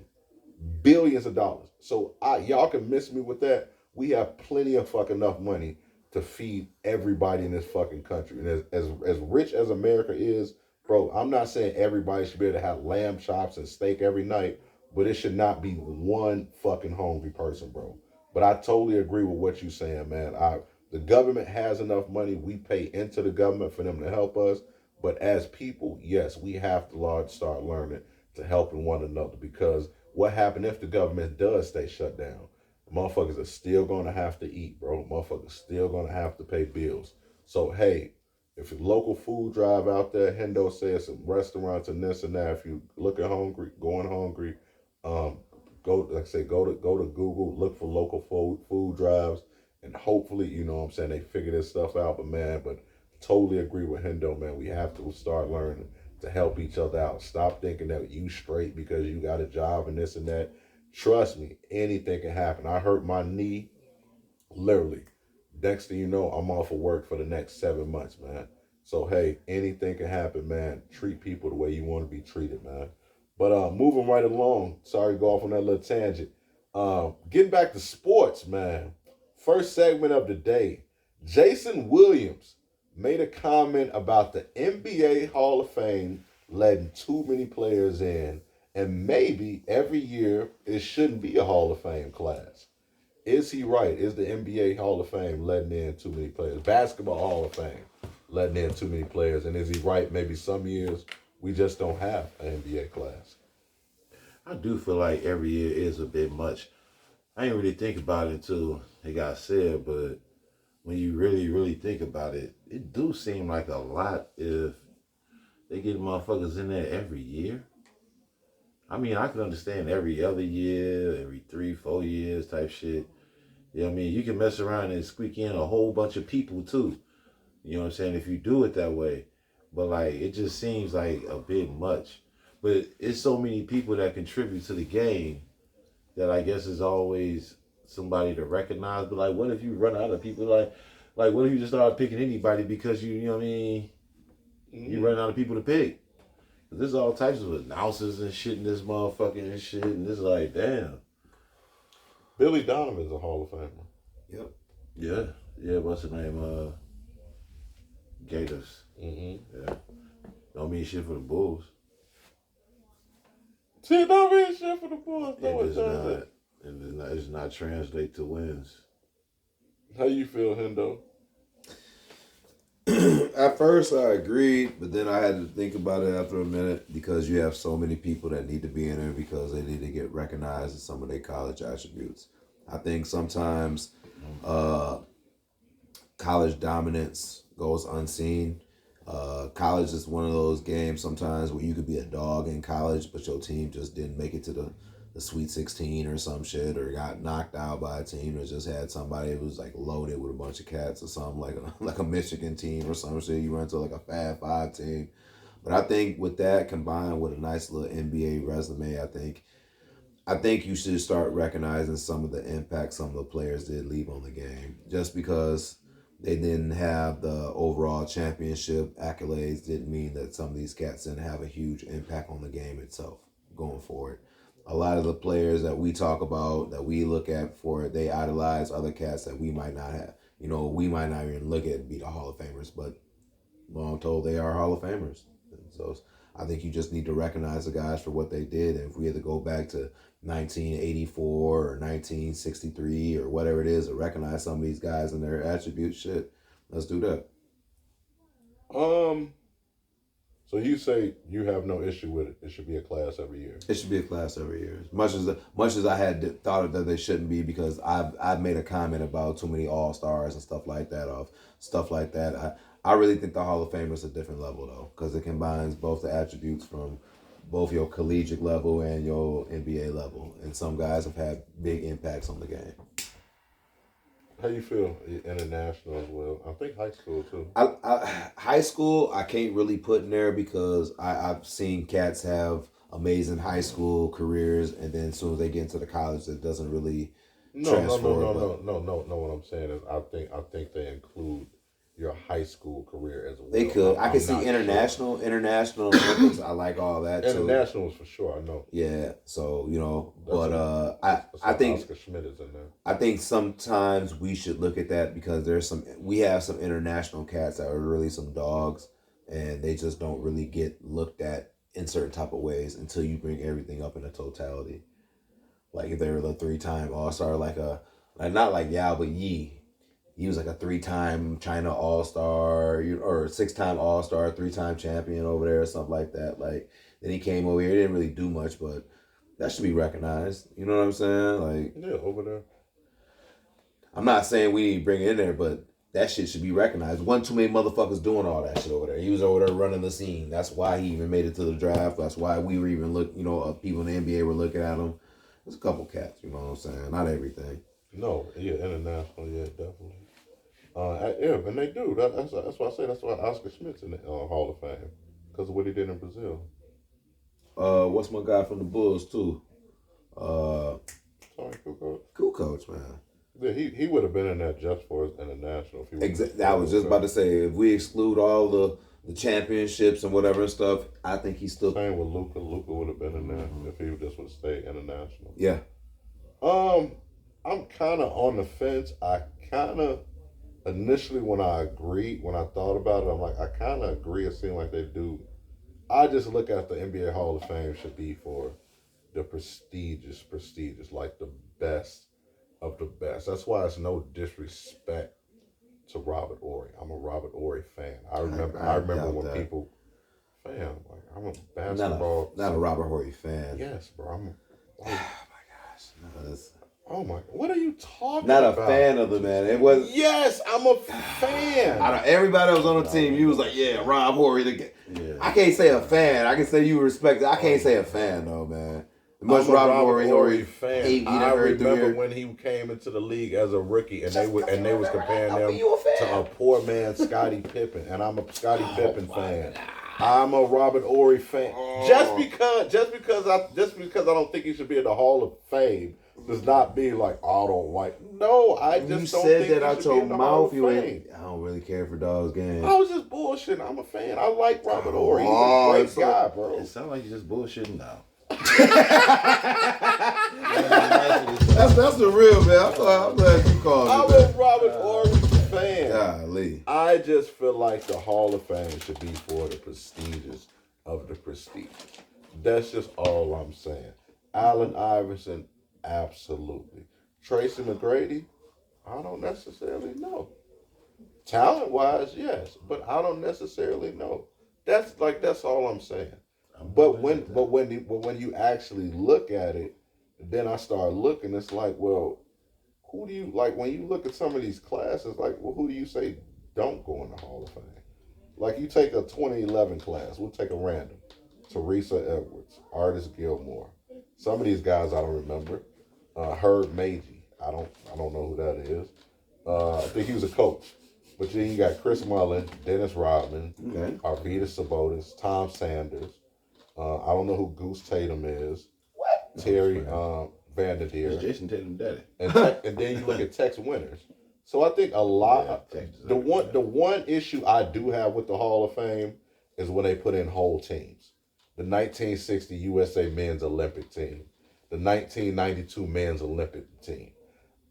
Billions of dollars. So y'all can miss me with that. We have plenty of fucking enough money to feed everybody in this fucking country. And as rich as America is, bro, I'm not saying everybody should be able to have lamb chops and steak every night, but it should not be one fucking hungry person, bro. But I totally agree with what you're saying, man. The government has enough money. We pay into the government for them to help us. But as people, yes, we have to start learning to helping one another, because what happened if the government does stay shut down? Motherfuckers are still going to have to eat, bro. Motherfuckers still going to have to pay bills. So, hey, if a local food drive out there, Hendo says some restaurants and this and that, if you looking hungry, going hungry, go to Google, look for local food drives, and hopefully, you know what I'm saying, they figure this stuff out. But totally agree with Hendo, man. We have to start learning to help each other out. Stop thinking that you straight because you got a job and this and that. Trust me, anything can happen. I hurt my knee, literally. Next thing you know, I'm off of work for the next 7 months, man. So, hey, anything can happen, man. Treat people the way you want to be treated, man. But moving right along, sorry to go off on that little tangent. Getting back to sports, man. First segment of the day. Jason Williams made a comment about the NBA Hall of Fame letting too many players in, and maybe every year it shouldn't be a Hall of Fame class. Is he right? Is the NBA Hall of Fame letting in too many players? Basketball Hall of Fame letting in too many players, and is he right? Maybe some years we just don't have an NBA class. I do feel like every year is a bit much. I didn't really think about it until it got said, but when you really, really think about it, it do seem like a lot if they get motherfuckers in there every year. I mean, I can understand every other year, every 3-4 years type shit. You know what I mean? You can mess around and squeak in a whole bunch of people too. You know what I'm saying? If you do it that way. But like, it just seems like a bit much. But it's so many people that contribute to the game that I guess is always somebody to recognize. But like, what if you run out of people? Like what if you just start picking anybody because you know what I mean? You run out of people to pick. There's all types of announcers and shit in this motherfucking and shit, and this is like, damn. Billy Donovan's a Hall of Famer. Yep. Yeah. What's the name? Gators. Mm-hmm. Yeah. Don't mean shit for the Bulls. See, don't mean shit for the Bulls. It does not translate to wins. How you feel, Hendo? At first, I agreed, but then I had to think about it after a minute because you have so many people that need to be in there because they need to get recognized in some of their college attributes. I think sometimes college dominance goes unseen. College is one of those games sometimes where you could be a dog in college, but your team just didn't make it to the the Sweet 16 or some shit, or got knocked out by a team, or just had somebody who was like loaded with a bunch of cats or something, like a Michigan team or some shit. You run to like a Fab Five team. But I think with that combined with a nice little NBA resume, I think you should start recognizing some of the impact some of the players did leave on the game. Just because they didn't have the overall championship accolades didn't mean that some of these cats didn't have a huge impact on the game itself going forward. A lot of the players that we talk about, that we look at for it, they idolize other cats that we might not have. We might not even look at and be the Hall of Famers, but well, I'm told they are Hall of Famers. And so I think you just need to recognize the guys for what they did. And if we had to go back to 1984 or 1963 or whatever it is to recognize some of these guys and their attributes, shit, let's do that. So you say you have no issue with it. It should be a class every year. It should be a class every year. Much as I had thought that they shouldn't be, because I've made a comment about too many All-Stars and stuff like that. I really think the Hall of Fame is a different level though, because it combines both the attributes from both your collegiate level and your NBA level, and some guys have had big impacts on the game. How you feel international as well? I think high school too. High school, I can't really put in there because I've seen cats have amazing high school careers, and then as soon as they get into the college, it doesn't really transfer. No. What I'm saying is, I think they include your high school career as well. They could. I can see international Olympics. I like all that too. Internationals for sure. I know. Yeah. So That's I think Oscar Schmidt is in there. I think sometimes we should look at that, because we have some international cats that are really some dogs, and they just don't really get looked at in certain type of ways until you bring everything up in a totality. Like if they were the 3-time All-Star, not like Yao, but Yi. He was like a 3-time China All-Star, or 6-time All-Star, 3-time champion over there or something like that. Like, then he came over here. He didn't really do much, but that should be recognized. You know what I'm saying? Like, yeah, over there. I'm not saying we need to bring it in there, but that shit should be recognized. One too many motherfuckers doing all that shit over there. He was over there running the scene. That's why he even made it to the draft. That's why we were even people in the NBA were looking at him. There's a couple cats, you know what I'm saying? Not everything. No, yeah, international, yeah, definitely. And they do. That's why I say that's why Oscar Schmidt's in the Hall of Fame, because of what he did in Brazil. What's my guy from the Bulls too? Sorry, Kukoc. Kukoc, man. Yeah, he would have been in there just for his international. If he Exactly. I was just about to say, if we exclude all the championships and whatever stuff, I think he's still. Same with Luka. Luka would have been in there if he just would have stayed international. Yeah. I'm kind of on the fence. I kind of initially when I thought about it, I'm like, I kind of agree. It seemed like they do. I just look at the NBA Hall of Fame should be for the prestigious, like the best of the best. That's why it's no disrespect to Robert Horry. I'm a Robert Horry fan. I remember when people, I'm a basketball. Not a Robert Horry fan. Yes, bro. Oh my gosh. Oh my! What are you talking about? Not a fan of the man. It was. Yes, I'm a fan. Out of everybody that was on the team, you was like, yeah, Rob Horry. Yeah. I can't say a fan. I can say you respect it. I can't say a fan though, man. I'm a Robert Horry fan. I remember when he came into the league as a rookie, and they was comparing him to a poor man Scottie Pippen, and I'm a Scottie Pippen fan. I'm a Robert Horry fan. Just because I don't think he should be in the Hall of Fame does not mean like, oh, I don't like. No, I just don't think he should be in the Hall of Fame. You said that out your mouth. I don't really care for dogs games. I was just bullshitting. I'm a fan. I like Robert Horry. He's a great guy, bro. It sounds like you're just bullshitting now. That's the real man. I'm glad you called me. I'm a Robert Horry fan. Golly. I just feel like the Hall of Fame should be for the prestigious of the prestige. That's just all I'm saying. Allen Iverson, absolutely. Tracy McGrady, I don't necessarily know. Talent-wise, yes, but I don't necessarily know. That's all I'm saying. But when you actually look at it, then I start looking. It's like, well, who do you like when you look at some of these classes? Like, well, who do you say don't go in the Hall of Fame? Like, you take a 2011 class. We'll take a random: Teresa Edwards, Artis Gilmore, Some of these guys I don't remember. Herb Magee. I don't know who that is. I think he was a coach. But then you got Chris Mullin, Dennis Rodman, Arvidas Sabonis, Tom Sanders. I don't know who Goose Tatum is. What? Terry Vanderdeer. It's Jason Tatum daddy. And then you look at Tex Winners. So I think a lot. The one issue I do have with the Hall of Fame is when they put in whole teams. The 1960 USA Men's Olympic Team, the 1992 Men's Olympic Team.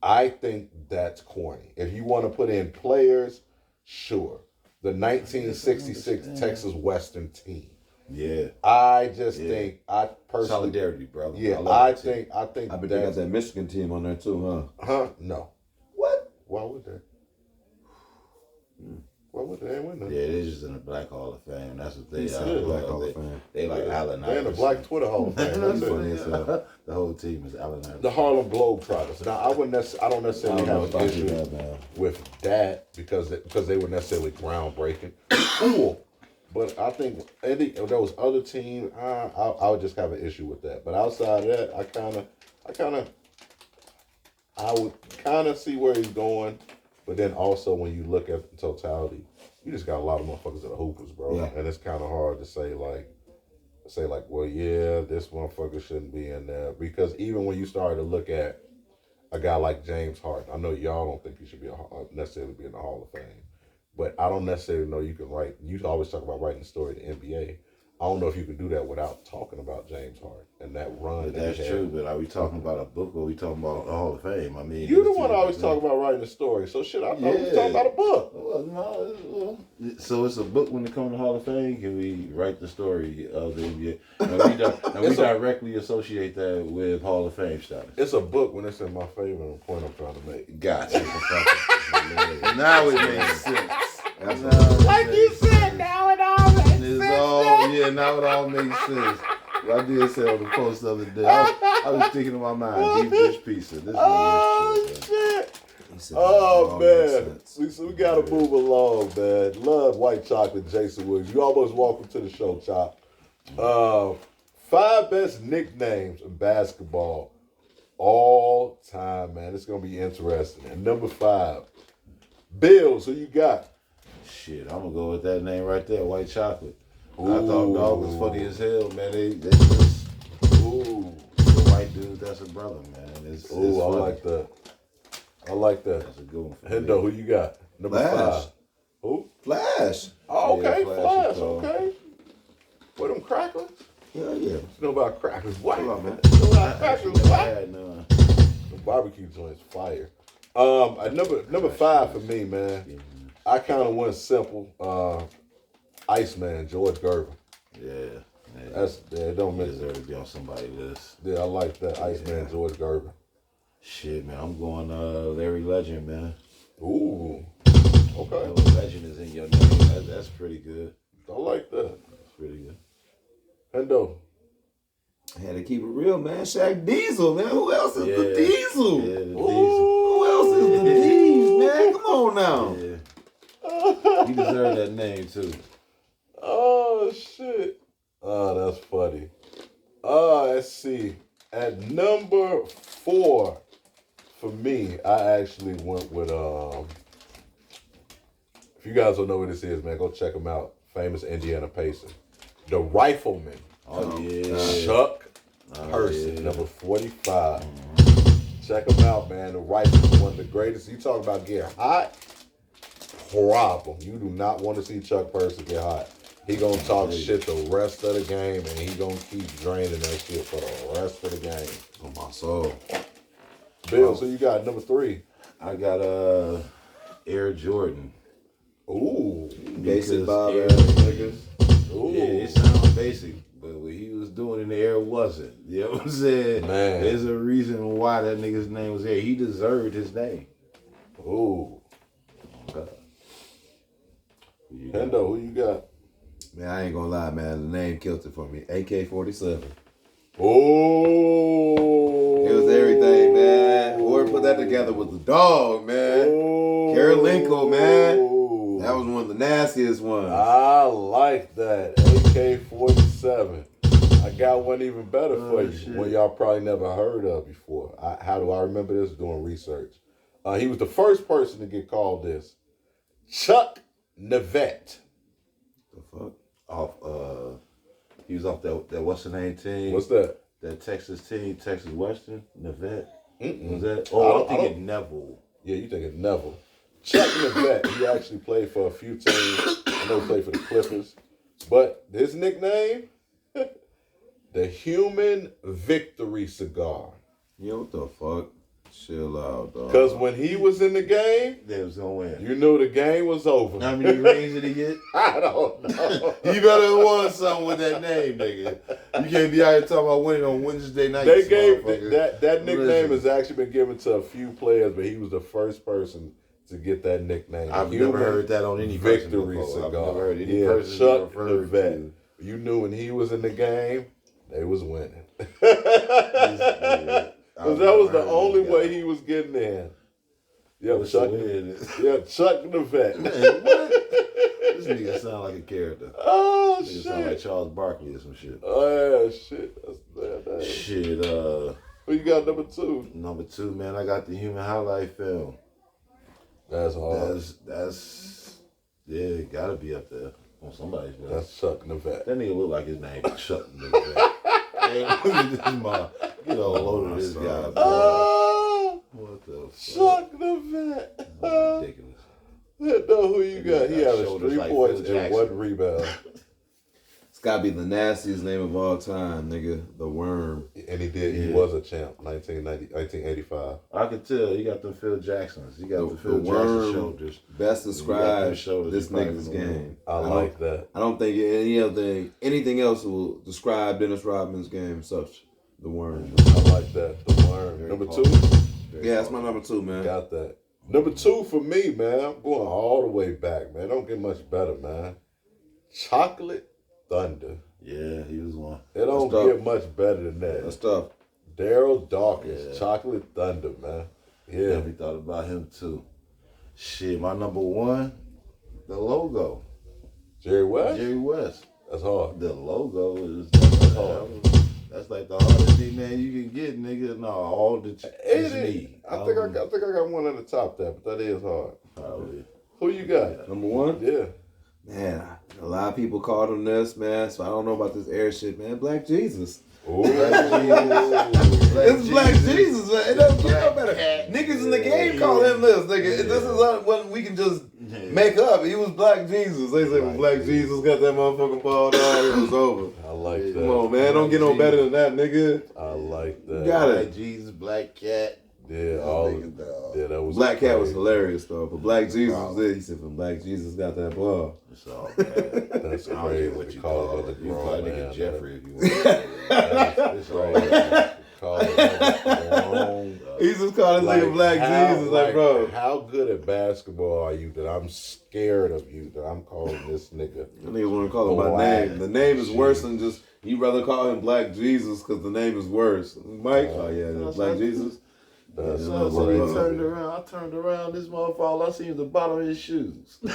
I think that's corny. If you want to put in players, sure. The 1966 Texas Western Team. Yeah. I just think I personally solidarity, brother. Yeah, I think I bet they got that Michigan team on there too, huh? No. What? Why would they? Why would they win that? Yeah, they're just in the Black Hall of Fame. That's what they are. Black Hall of Fame. They like Allen Iverson. They're in the Black Twitter Hall of Fame. That's it. The whole team is Allen Iverson. The Harlem Globetrotters. Now, I don't necessarily have an issue with that because they were necessarily groundbreaking. Cool. But I think those other teams, I would just have an issue with that. But outside of that, I would kind of see where he's going. But then also when you look at the totality, you just got a lot of motherfuckers that are hoopers, bro. Yeah. And it's kind of hard to say like, well, yeah, this motherfucker shouldn't be in there. Because even when you start to look at a guy like James Harden, I know y'all don't think he should be necessarily be in the Hall of Fame. But I don't necessarily know you can write. You always talk about writing the story of the NBA. I don't know if you can do that without talking about James Harden and that run. That's true, but are we talking about a book or are we talking about the Hall of Fame? I mean, you're the one always talking about writing the story. So shit, I thought we was talking about a book. Well, so it's a book when it comes to Hall of Fame. Can we write the story of the NBA? And we directly associate that with Hall of Fame status. It's a book when it's in my favor. The point I'm trying to make. Gotcha. Now it makes sense. Like you said, now it all makes sense. Yeah, now it all makes sense. What I did say on the post the other day, I was thinking in my mind, deep dish pizza. This shit. Oh, man. We got to move along, man. Love white chocolate, Jason Williams. You almost welcome to the show, Chop. 5 best nicknames in basketball all time, man. It's going to be interesting. And number 5, Bills, who you got? Shit, I'm going to go with that name right there, White Chocolate. Ooh. I thought dog was funny as hell, man. They just, the white dude, that's a brother, man. It's I like that. I like that. That's a good one. Hendo, who you got? Number Flash. 5. Who? Flash. Oh, okay, yeah, Flash, okay. What, them crackers? Yeah. You know about crackers, what? Come on, man. You know about crackers, what? The barbecue joint's fire. Number 5 for me, man. I kind of went simple. Iceman, George Gervin. Yeah. It don't miss deserve to be on somebody's list. Yeah, I like that. Iceman, George Gervin. Shit, man, I'm going Larry Legend, man. Ooh. Okay. Legend is in your name. That's pretty good. I like that. That's pretty good. Hendo. I had to keep it real, man. Shaq Diesel, man. Who else is the Diesel? Yeah, the Diesel. Who else is the Diesel, man? Come on now. Yeah. You deserve that name, too. Oh, shit. Oh, that's funny. Let's see. At number 4, for me, I actually went with, if you guys don't know what this is, man, go check him out. Famous Indiana Pacer. The Rifleman. Oh, yeah. Chuck Person, number 45. Check him out, man. The Rifleman, one of the greatest. You talk about getting hot? Problem. You do not want to see Chuck Person get hot. He gonna talk shit the rest of the game, and he gonna keep draining that shit for the rest of the game. Oh my soul. Bill, so you got number 3. I got Air Jordan. Ooh. Basic Bob Air niggas. Ooh. Yeah, it sounds basic, but what he was doing in the air wasn't. You know what I'm saying? Man. There's a reason why that nigga's name was Air. He deserved his name. Ooh. Okay. Hendo, who you got? Man, I ain't gonna lie, man. The name killed it for me. AK-47. Oh. It was everything, man. Whoever put that together was the dog, man. Oh. Karolinko, man. That was one of the nastiest ones. I like that. AK-47. I got one even better for you. Shit. One y'all probably never heard of before. How do I remember this? Doing research. He was the first person to get called this. Chuck Nivette. The fuck? He was off that what's the name team? What's that? That Texas team, Texas Western, Nivette. Mm-mm. Was that? I Oh, don't- I'm thinking Neville. Yeah, you thinking Neville. Chuck Nivette, he actually played for a few teams. I know he played for the Clippers. But his nickname, the Human Victory Cigar. Yo, what the fuck? Chill out, dog. Because when he was in the game, They was gonna win. you knew the game was over. How many rings did he get? I don't know. He better have won something with that name, nigga. You can't be out here talking about winning on Wednesday night. They gave motherfucker. that nickname Listen. has actually been given to a few players, but he was the first person to get that nickname. I've Human never heard that on any person Victory before. I've Cigar. never heard any Yeah, person Chuck referred Nivette. to. You knew when he was in the game, they was winning. Because that was the only way he was getting in. Yeah, Chuck. Yeah, Chuck Nivette. Man, what? This nigga sound like a character. Oh Nigga sound like shit. Charles Barkley or some shit. Oh yeah, shit. That's bad. Shit, Who you got number 2? number 2, man, I got the Human Highlight film. That's hard. That's yeah, gotta be up there on somebody's list. That's Chuck Nivette. That nigga look like his name is Chuck Nigga. Hey, look at this mom. Get all over this guy. Oh, What the fuck? Chuck Nivette. Ridiculous. Know who you got? He had a Shoulders 3 like points Phil and Jackson. 1 rebound. It's gotta be the nastiest name of all time, nigga. The Worm. And he did. He Yeah. was a champ. 1985. I could tell you got them Phil Jacksons. You got the Phil The Jackson Worm shoulders. best You got them describes shoulders, this you probably nigga's don't know. game. I like that. I don't think anything else will describe Dennis Rodman's game such. The Worm. I like that. The Worm. Very Number close. 2. Yeah, that's my number 2, man. Got that. Number 2 for me, man. I'm going all the way back, man. Don't get much better, man. Chocolate Thunder. Yeah, he was one. It don't That's tough. get much better than That's that. tough. Daryl Dawkins. Yeah. Chocolate Thunder, man. Yeah, Yeah. we thought about him too. Shit, my number 1, the logo. Jerry West. Jerry West. That's hard. The logo is that's hard. That's like the hardest thing, man, you can get, nigga. No, all the It it's is. me. I think I got one at the top there, but that is hard. Probably. Who you got? Number 1? Yeah. Man, a lot of people called him this, man, so I don't know about this air shit, man. Black Jesus. Ooh. It's Black Jesus, man. It doesn't get no better. Niggas in the game call him this, nigga. This is not what we can just make up. He was Black Jesus. They say when Black Jesus got that motherfucking ball down, it was over. I like that. Come on, man. Don't get no better than that, nigga. I like that. Got it. Black Jesus, Black Cat. Yeah, yeah, that was Black Cat was crazy. hilarious, though. But Black Jesus was it. He said, when Black Jesus got that ball. It's all bad. That's I don't crazy. care what you Call call it it. a You grown call it man, nigga man. Jeffrey if you want. It's all bad. Call it a grown. He just called his nigga Black Jesus. Like, bro. How good at basketball are you that I'm scared of you that I'm calling this nigga? I niggas want to call him by Black name. The name is worse than just, you rather call him Black Jesus because the name is worse. Mike? Oh, yeah, Black Jesus. That's So crazy. he turned around. I turned around. This motherfucker, all I seen was the bottom of his shoes. Yeah.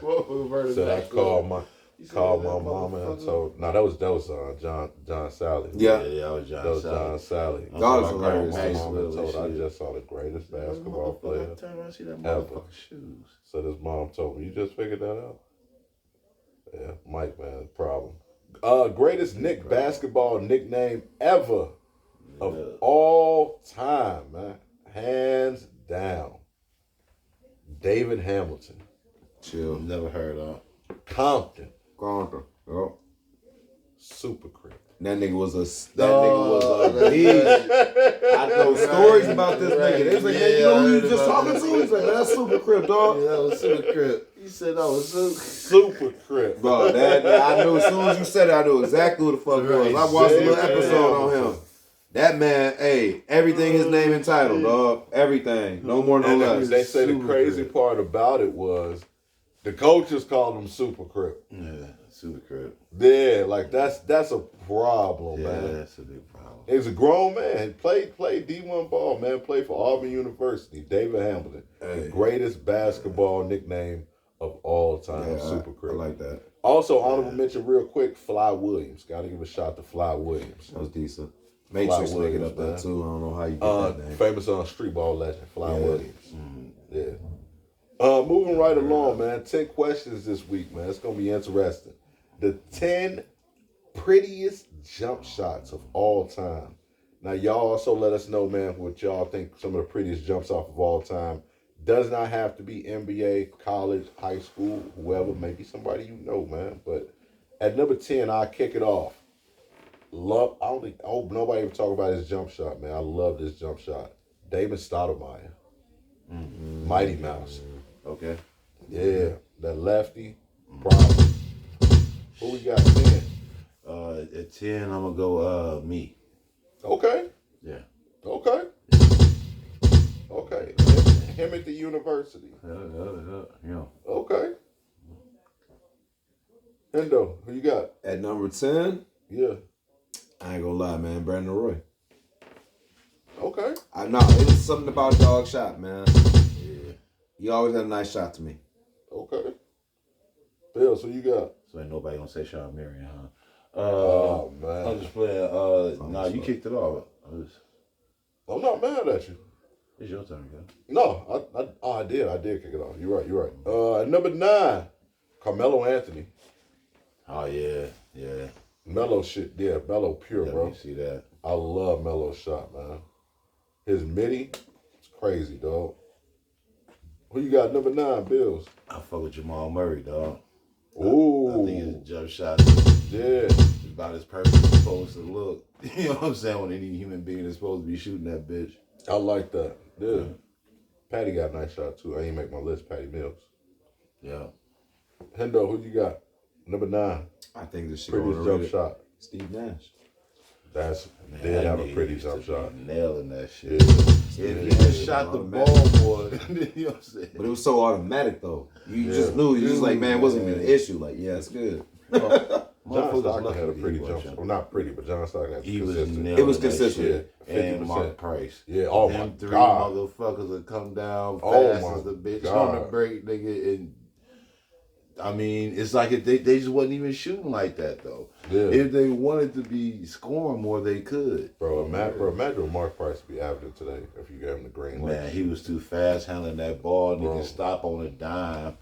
Motherfucker Said I back called my He said, called "That my mama and motherfucker." told no, that was John Sally. Yeah. Yeah, I was John That was Sally. John Sally. I'm God is talking about hilarious. My Maxwell mama and told I shit. just saw the greatest basketball Motherfucker, player. I turned around and see that ever. motherfucker's shoes. So his mom told me, you just figured that out? Yeah, Mike, man, problem. Greatest Nick basketball nickname ever of Yeah. all time, man. Hands down. David Hamilton. Chill. Never heard of. Compton. Conquer. Oh. Super Crip. That nigga was a beast. I know stories about this nigga. They say, hey, you know who you just talking to? He's like, that's Super Crip, dog. Yeah, that was Super Crip. He said that was Super. Super Crip. Bro, that I knew as soon as you said it, I knew exactly who the fuck it was. I watched a little episode on him. That man, hey, everything his name entitled, dog. Everything. No more, no And less. they say the Super crazy Crip. part about it was the coaches called him Super Crip. Yeah, Super Crip. Yeah, like that's a problem, Yeah, man. that's a big problem. He's a grown man. Played D1 ball, man. Played for Auburn University. David Hamilton. Hey. The greatest basketball nickname of all time. Yeah, Super I critical. like that. Also, honorable mention real quick, Fly Williams. Got to give a shot to Fly Williams. That was decent. Matrix make it up there man. too. I don't know how you get that name. Famous street ball legend, Fly Williams. Mm-hmm. Yeah. Moving right along, man. 10 questions this week, man. It's going to be interesting. The 10 prettiest jump shots of all time. Now, y'all also let us know, man, what y'all think some of the prettiest jumps off of all time. Does not have to be NBA, college, high school, whoever. Maybe somebody you know, man. But at number 10, I'll kick it off. I hope nobody even talk about his jump shot, man. I love this jump shot. David Stoudemire. Mighty Mouse. Okay. Yeah, that lefty. Problem. Who we got 10? At 10, I'm gonna go me. Okay. Yeah. Okay. Okay. Him at the university. Yeah. Okay. Hendo, who you got? At number 10, Yeah. I ain't gonna lie, man. Brandon Roy. Okay. It was something about dog shot, man. Yeah. He always had a nice shot to me. Okay. Bill, so you got? So ain't nobody gonna say Sean Marion, huh? Oh, man. I'm just playing. Nah, you kicked it off. I'm not mad at you. It's your turn, guys. No, I did. I did kick it off. You're right. Number 9, Carmelo Anthony. Oh, yeah. Yeah. Melo shit. Yeah, Melo pure, Let bro. me see that. I love Melo's shot, man. His midi, it's crazy, dog. Who you got? Number 9, Bills. I fuck with Jamal Murray, dog. Ooh. I think his jump shot Yeah. is about as perfect as it's supposed to look. You know what I'm saying? When any human being is supposed to be shooting that bitch. I like that. Yeah. Patty got a nice shot, too. I ain't make my list, Patty Mills. Yeah. Hendo, who you got? Number 9. I think this shit Prettiest jump shot. Steve Nash. Did have a pretty jump shot. Nailing that shit. Yeah. If he just shot the ball, boy, you know what I'm saying? But it was so automatic, though. You just knew. You just like, man, it wasn't even an issue. Like, yeah, it's good. John Stockton had a pretty jump shot. Well, not pretty, but John Stockton had He was consistent. nailing It was that consistent. shit. And 50%. Mark Price. Yeah, oh Them my 3 God. motherfuckers would come down Oh fast my as a bitch God. on the break, nigga. And I mean, it's like if they just wasn't even shooting like that, though. Yeah. If they wanted to be scoring more, they could. Bro, imagine what Mark Price would be averaging today if you gave him the green light. Man, he was too fast handling that ball. And he Bro. could stop on a dime.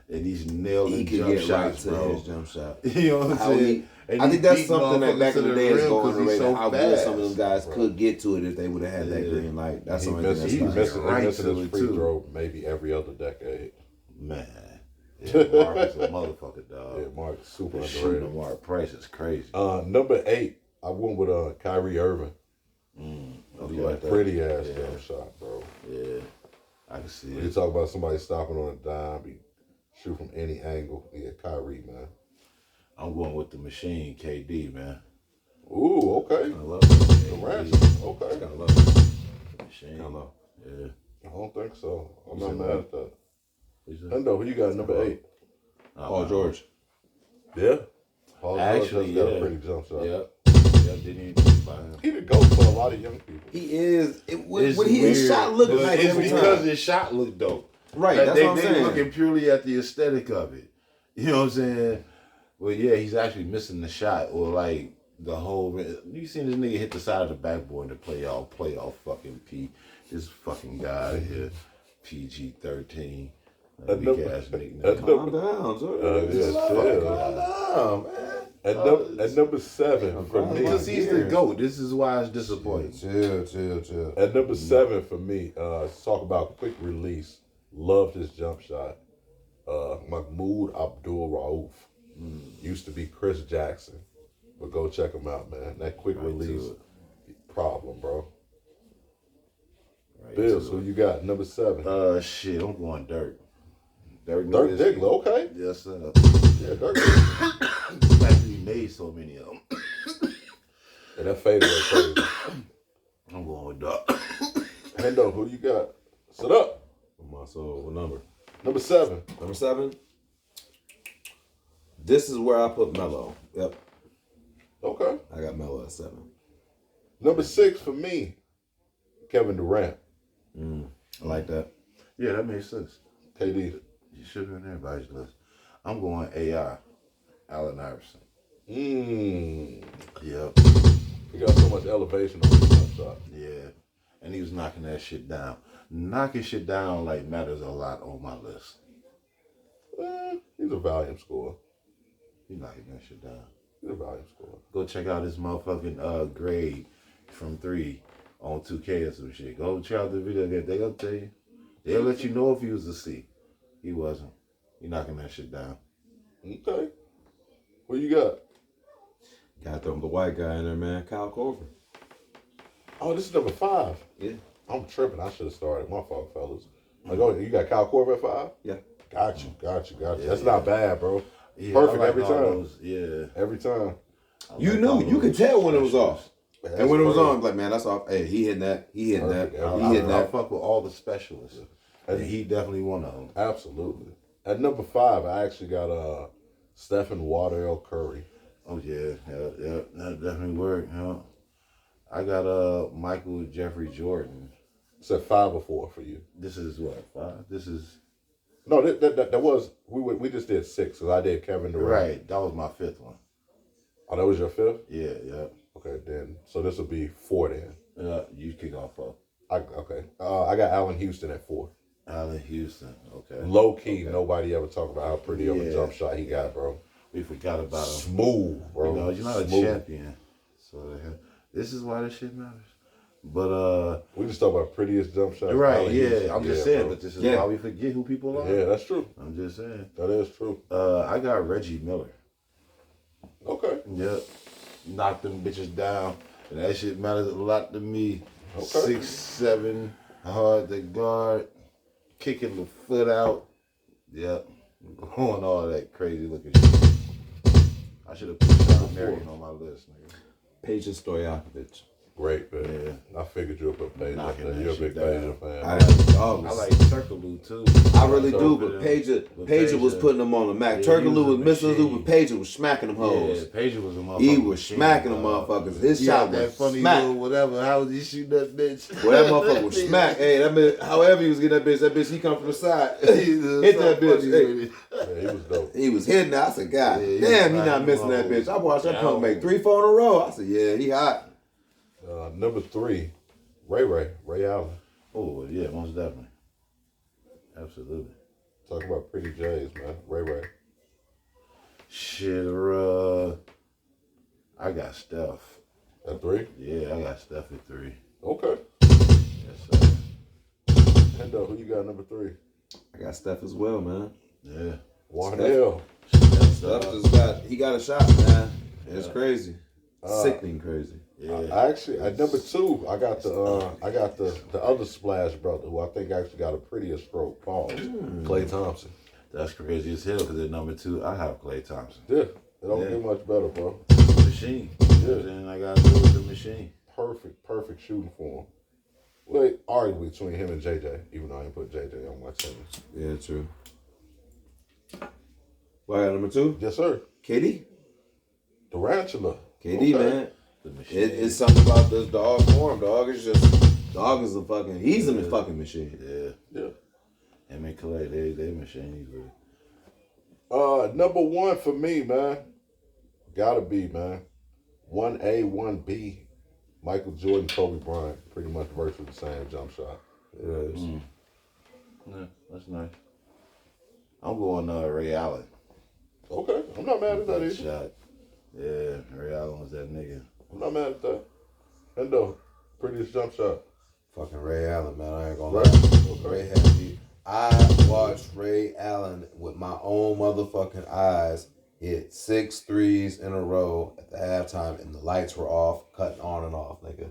And he's nailing He could jump get shots, right to bro. his jump shot. You know what I'm How saying? And I he think that's beat something that back in the motherfuckers day to is rim going 'cause he's underrated. so How good some of them fast. guys Bro. could get to it if they would have had that Yeah. green light. That's the He only thing misses, that's he fine. misses, right he misses to his it, free too. throw maybe every other decade. Man. Yeah, Mark is a motherfucker, dog. Yeah, Mark's super The shooting underrated. of Mark Price is crazy. Number 8, I went with Kyrie Irving. Okay. Like pretty ass Yeah. jump shot, bro. Yeah, I can see When you it. talk about somebody stopping on a dime, he shoot from any angle. Yeah, Kyrie, man. I'm going with the machine, KD, man. Ooh, okay. I love it. The ransom. Okay. I love it. Machine. I love Yeah. I don't think so. I'm You not said mad what? at that. What's that? Hendo, who you got? Number 8. Paul George. Yeah. Paul George Actually, has got yeah. a pretty jump shot. Yep. Didn't even think about him. He the GOAT for a lot of young people. He is. It's His weird, shot looked but nice it's every because time. his shot looked dope. Right, Like, that's they what I'm saying. looking purely at the aesthetic of it. You know what I'm saying? Well, yeah, he's actually missing the shot or like the whole. You seen this nigga hit the side of the backboard in the playoff fucking P. This fucking guy here, PG-13. Weak ass nigga. Calm down, George. Yeah, Calm down, man. At number 7 for me. Because he's the GOAT. This is why it's disappointing. Chill. At number 7 for me, let's talk about quick release. Loved his jump shot. Mahmoud Abdul Rauf. Used to be Chris Jackson. But go check him out, man. That quick release problem, bro. Right Bills, to who you got? Number 7. Shit, I'm going Dirk. Dirk Diggler, okay. Yes, sir. Yeah, Dirk. The fact that he made so many of them. And that fadeaway crazy. I'm going with Dirk. Hendo, who you got? Sit up. So, what number? Number 7. Number 7. This is where I put Melo. Yep, Okay. I got Melo at 7. Number 6 for me, Kevin Durant. I like that. Yeah, that makes sense. KD. You should have been everybody's list. I'm going AI, Allen Iverson. Yep. He got so much elevation on his jump shot. Yeah. And he was knocking that shit down. Knocking shit down like matters a lot on my list. He's a volume scorer. He's knocking that shit down. He's a volume scorer. Go check out his motherfucking grade from 3 on 2K or some shit. Go check out the video again. They gonna tell you. They'll let you know if he was a C. He wasn't. He knocking that shit down. Okay. What you got? Got to throw the white guy in there, man. Kyle Korver. Oh, this is number 5. Yeah. I'm tripping. I should have started. My fault, fellas. Like, oh, you got Kyle Korver at 5? Yeah. Got you. Yeah, That's not bad, bro. Yeah, Perfect I like every all time. those, Every time. You knew. You could tell when it was off. That's And when it was perfect. on, like, man, that's off. Hey, he hitting that. He hitting that. Perfect. He hitting I that. fuck with all the specialists. And he definitely one of them. Absolutely. At number 5, I actually got Stephen Waddell Curry. Oh yeah, that definitely worked. Yeah. I got Michael Jeffrey Jordan. It's at 5 or 4 for you. This is what 5. This is No, that was we just did 6 because I did Kevin Durant. right. That was my 5th one. Oh, that was your 5th. Yeah. Okay, then so this will be 4 then. You kick off of I got Allen Houston at 4. Allen Houston. Okay. Low key, nobody ever talk about how pretty of a jump shot he got, bro. We forgot about him. Smooth, bro. You know, you're not Smooth. a champion, so this is why this shit matters. But We just talk about prettiest jump shot. right, Allen yeah. Houston. I'm just saying, bro. but this is why we forget who people are. Yeah, that's true. I'm just saying. That is true. I got Reggie Miller. Okay. Yep. Knocked them bitches down. And that shit matters a lot to me. Okay. 6'7", hard to guard, kicking the foot out. Yep. Going all that crazy looking shit. I should have put Sean Marion on my list, nigga. Peja Stojakovic. Great, man. I figured you would put Page up Knocking there. that You're a shit big down. Page fan. I had dogs. I like Turkaloo too. I really do, but Peja was putting them on the Mac. Yeah, Turkaloo was he was a missing machine. but Peja was smacking them Yeah, hoes. Pager was a motherfucker. He was smacking them motherfuckers. His shot that was funny smack. little whatever. How was he shooting that bitch? Well, that motherfucker was smack. Hey, that bitch, however he was getting that bitch, he come from the side. Hit that bitch. Hey. Yeah, he was dope. He was hitting that. I said, God Yeah, damn, he was not missing that bitch. I watched that punk make 3, 4 in a row. I said, yeah, he hot. Number 3, Ray Allen. Oh yeah, most definitely. Absolutely. Talk about pretty J's, man. Ray. Shit, I got Steph. At 3? Yeah, I got Steph at 3. Okay. Yes, sir. Hendo, who you got number 3? I got Steph as well, man. Yeah. Warnell. Steph just got a shot, man. It's crazy. Sickening crazy. Yeah. I actually at number 2, I got the other Splash brother who I think actually got a prettier stroke. Pause. Klay Thompson. That's crazy as hell because at number 2, I have Klay Thompson. Yeah, it don't get much better, bro. Machine. Yeah. And I got to go with the machine. Perfect shooting for him. Well, arguably between him and JJ, even though I didn't put JJ on my team. Yeah, true. What I got number 2? Yes, sir. KD. Tarantula. KD, Okay. man. The machine. It's something about this dog form. Dog is a fucking, he's a fucking machine. Yeah. Him and Clay, they machines. Number 1 for me, man. Gotta be, man. 1A, 1B. Michael Jordan, Kobe Bryant. Pretty much virtually the same jump shot. Yes. Yeah, that's nice. I'm going Ray Allen. Okay. I'm not mad at that either. Shot. Yeah, Ray Allen was that nigga. I'm not mad at that. Hendo, prettiest jump shot. Fucking Ray Allen, man. I ain't gonna Right. lie. Okay. Ray had me. I watched Ray Allen with my own motherfucking eyes hit 6 threes in a row at the halftime, and the lights were off, cutting on and off, nigga.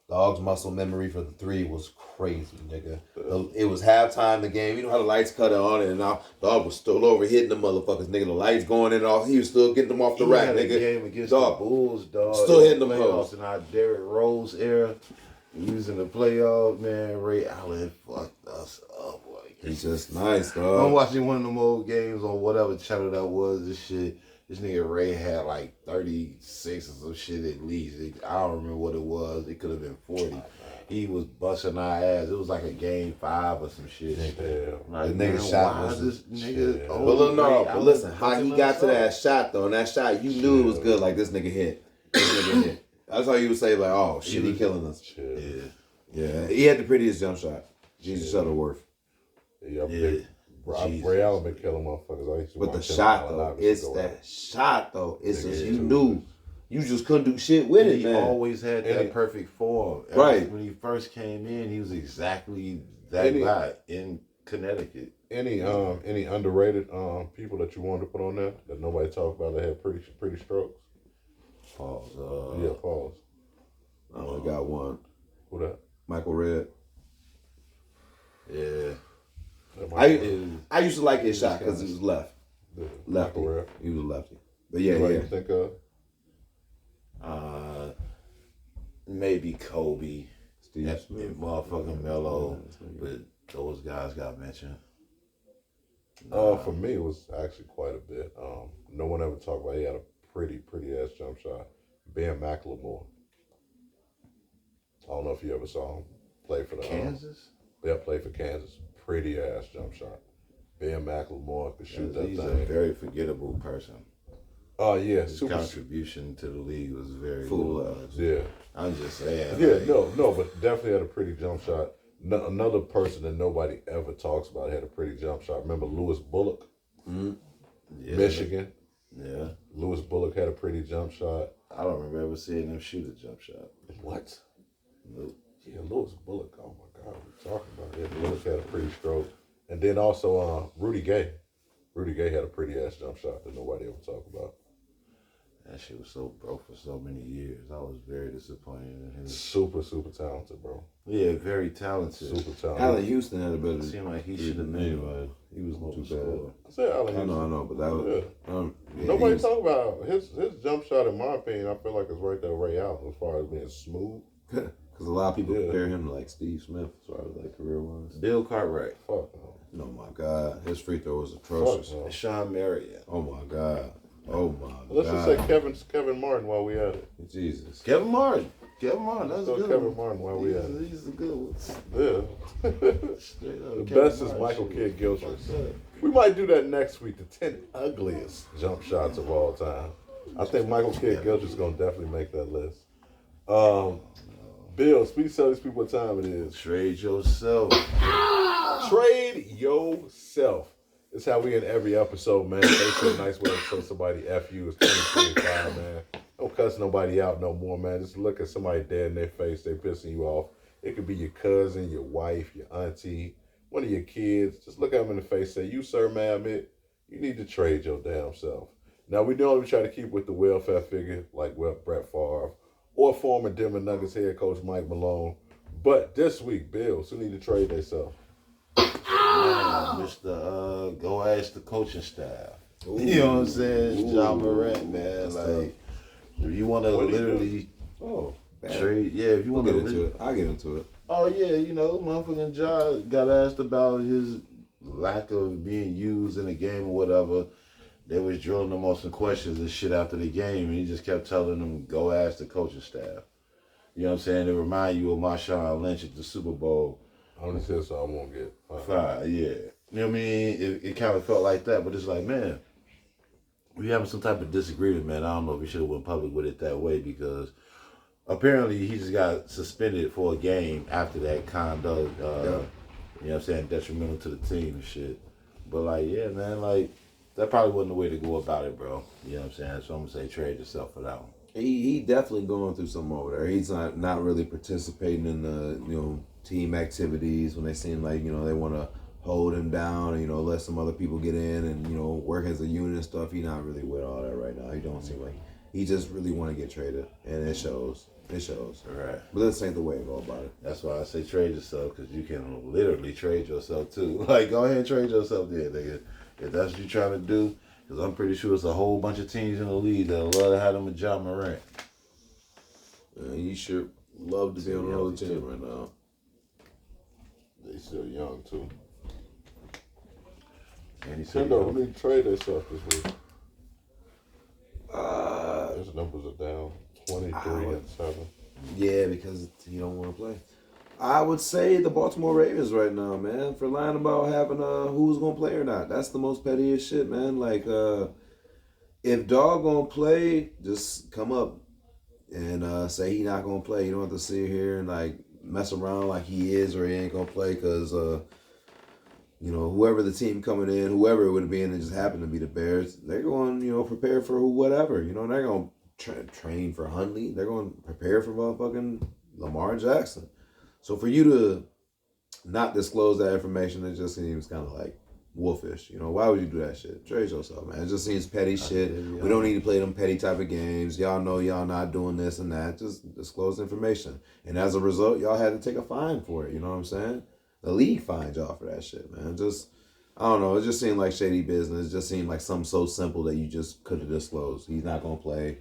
Dog's muscle memory for the 3 was crazy, nigga. It was halftime the game. You know how the lights cut on and now dog was still over hitting the motherfuckers, nigga. The lights going in and off. He was still getting them off the rack, had a nigga. game against Dog. the Bulls, dog. Still hitting them playoffs hoes. in our Derrick Rose era. Using the playoff, man. Ray Allen fucked us up. Like, He's just nice, I'm dog. watching one of them old games on whatever channel that was. This shit. This nigga Ray had like 36 or some shit at least. I don't remember what it was. It could have been 40. he was busting our ass. It was like a game 5 or some shit. Damn. Like, The nigga man, shot why was is this nigga? Yeah. Oh, But look, no, great. but listen, how he fucking got to us that up. shot though, and that shot you knew it was good. Like this nigga hit. This nigga hit. That's how you would say like, oh shit, he killing us. Chill. Yeah, he had the prettiest jump shot. Jesus Shuttleworth. Yeah, Yeah. Ray Allen been killing motherfuckers. I used to But the watch him shot on though, Allen it's Iverson go that out. shot though. It's just you too. knew. You just couldn't do shit with And it, he man. always had And that he- perfect form. Right. When he first came in, he was exactly that And he- guy in Connecticut. Any underrated people that you wanted to put on there that nobody talked about that had pretty strokes? Pause. Yeah, pause. I only got one. Who that? Michael Redd. Yeah. That I be- I used to like his shot because he was left. yeah, Lefty. Michael Redd. He was a lefty. But yeah, Anybody yeah. you think of? Maybe Kobe. Steve and Smith. motherfucking Melo. But those guys got mentioned. For me, it was actually quite a bit. No one ever talked about. He had a pretty ass jump shot. Ben McLemore. I don't know if you ever saw him play for the Kansas? Yeah, played for Kansas. Pretty ass jump shot. Ben McLemore could shoot that He's a thing. very forgettable person. Oh yeah, His super. contribution to the league was very Full large. Yeah, I'm just saying. yeah, like, no, but definitely had a pretty jump shot. No, another person that nobody ever talks about had a pretty jump shot. Remember Lewis Bullock, yeah, Michigan. Yeah. Lewis Bullock had a pretty jump shot. I don't remember ever seeing him shoot a jump shot. What? Nope. Yeah, Lewis Bullock. Oh my God, we're talking about it. Lewis had a pretty stroke, and then also Rudy Gay. Rudy Gay had a pretty ass jump shot that nobody ever talk about. That shit was so broke for so many years. I was very disappointed in him. Super talented, bro. Yeah, very talented. Super talented. Allen Houston had a better. It seemed like he should have been, but he was Too too bad. bad. I said Allen I Houston. know, but that was. Yeah, Nobody he was- talk about his jump shot. In my opinion, I feel like it's right there, Ray Allen, as far as being smooth. Because a lot of people Yeah. compare him to like Steve Smith as far as like career wise. Bill Cartwright. Fuck no. Oh my God, his free throw was Fuck atrocious. no. Sean Marion. Oh my God. Oh my Let's just God. say Kevin Martin while we at it. Jesus. Kevin Martin. Kevin Martin. That's So a good Kevin one. Martin while we at it. He's a good one. Yeah. Straight up. The Kevin best is Martin Michael shit Kidd was Gilchrist. fucked up. We might do that next week. The 10 ugliest jump shots of all time. I think Michael Kidd Gilchrist is gonna definitely make that list. Bill, speak tell these people what time it is. Trade yourself. Trade yourself. It's how we end every episode, man. Basically, a nice way to tell somebody F you. It's 2025, man. Don't cuss nobody out no more, man. Just look at somebody dead in their face. They pissing you off. It could be your cousin, your wife, your auntie, one of your kids. Just look at them in the face and say, you, sir, ma'am, you need to trade your damn self. Now, we normally try to keep with the welfare figure like Brett Favre or former Denver Nuggets head coach Mike Malone. But this week, Bills who need to trade themselves. Man, Mr. Go ask the coaching staff. You know what I'm saying? John Morant, man. Like, if you want to What do you literally Oh, bad. trade, yeah, if you We'll want get to into it. I'll get into it. Oh yeah, you know, motherfucking John got asked about his lack of being used in the game or whatever. They was drilling him on some questions and shit after the game, and he just kept telling them, go ask the coaching staff. You know what I'm saying? It remind you of Marshawn Lynch at the Super Bowl. I only said so I won't get Five, yeah. You know what I mean? It kind of felt like that, but it's like, man, we having some type of disagreement, man. I don't know if we should have went public with it that way because apparently he just got suspended for a game after that conduct, you know what I'm saying, detrimental to the team and shit. But like, yeah, man, like, that probably wasn't the way to go about it, bro. You know what I'm saying? So I'm going to say trade yourself for that one. He definitely going through something over there. He's not really participating in the team activities when they seem like they want to hold him down and let some other people get in and work as a unit and stuff. He's not really with all that right now. He don't seem like he just really want to get traded, and it shows. It shows. Right. But this ain't the way to go about it. That's why I say trade yourself, because you can literally trade yourself too. Like, go ahead and trade yourself there, nigga. If that's what you're trying to do, because I'm pretty sure it's a whole bunch of teams in the league that love to have them with John Morant. He sure love to be on another team right now. They still young too. And he said, Nintendo, who need to trade themselves this week? His numbers are down 23 and 7. Yeah, because he don't want to play. I would say the Baltimore Ravens right now, man, for lying about having who's gonna play or not. That's the most pettiest shit, man. Like, if dog gonna play, just come up and say he not gonna play. You don't have to sit here and like mess around like he is or he ain't gonna play because whoever the team coming in, whoever it would have been, it just happened to be the Bears. They're going, prepare for whatever. They're gonna train for Hundley. They're going to prepare for motherfucking Lamar Jackson. So for you to not disclose that information, it just seems kind of like wolfish. Why would you do that shit? Trade yourself, man. It just seems petty shit. We don't need to play them petty type of games. Y'all know y'all not doing this and that. Just disclose information. And as a result, y'all had to take a fine for it. You know what I'm saying? The league fined y'all for that shit, man. I don't know. It just seemed like shady business. It just seemed like something so simple that you just could have disclosed. He's not going to play.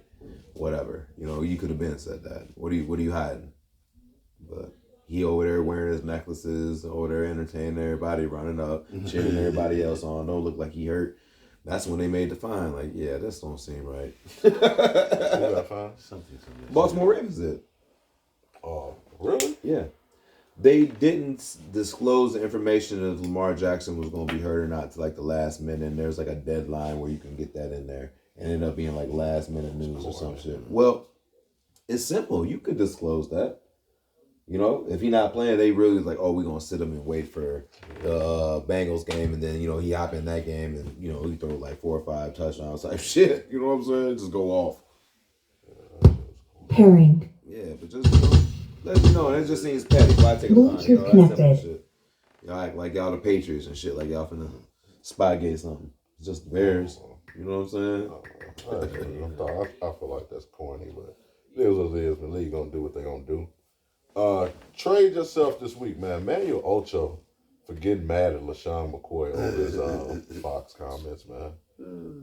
Whatever. You could have been said that. What are you hiding? But he over there wearing his necklaces, over there entertaining everybody, running up, cheering everybody else on. Don't look like he hurt. That's when they made the fine. Like, yeah, this don't seem right. Who got fined? Something. Baltimore Ravens did. Oh, really? Yeah. They didn't disclose the information if Lamar Jackson was going to be hurt or not to like the last minute. And there's like a deadline where you can get that in there. And ended up being like last minute news or some shit. Well, it's simple. You could disclose that. If he's not playing, they really like, oh, we're going to sit him and wait for the Bengals game. And then, he hop in that game and, he throw like 4 or 5 touchdowns type shit. You know what I'm saying? Just go off. Pairing. Yeah, but just, let you know. It just seems petty. Why take a fine? That simple shit. Y'all act like y'all the Patriots and shit. Like y'all finna Spygate something. It's just the Bears. You know what I'm saying? I feel like that's corny, but it is what it is. The league gonna do what they gonna do. Trade yourself this week, man. Manuel Ocho for getting mad at LaShawn McCoy over his Fox comments, man.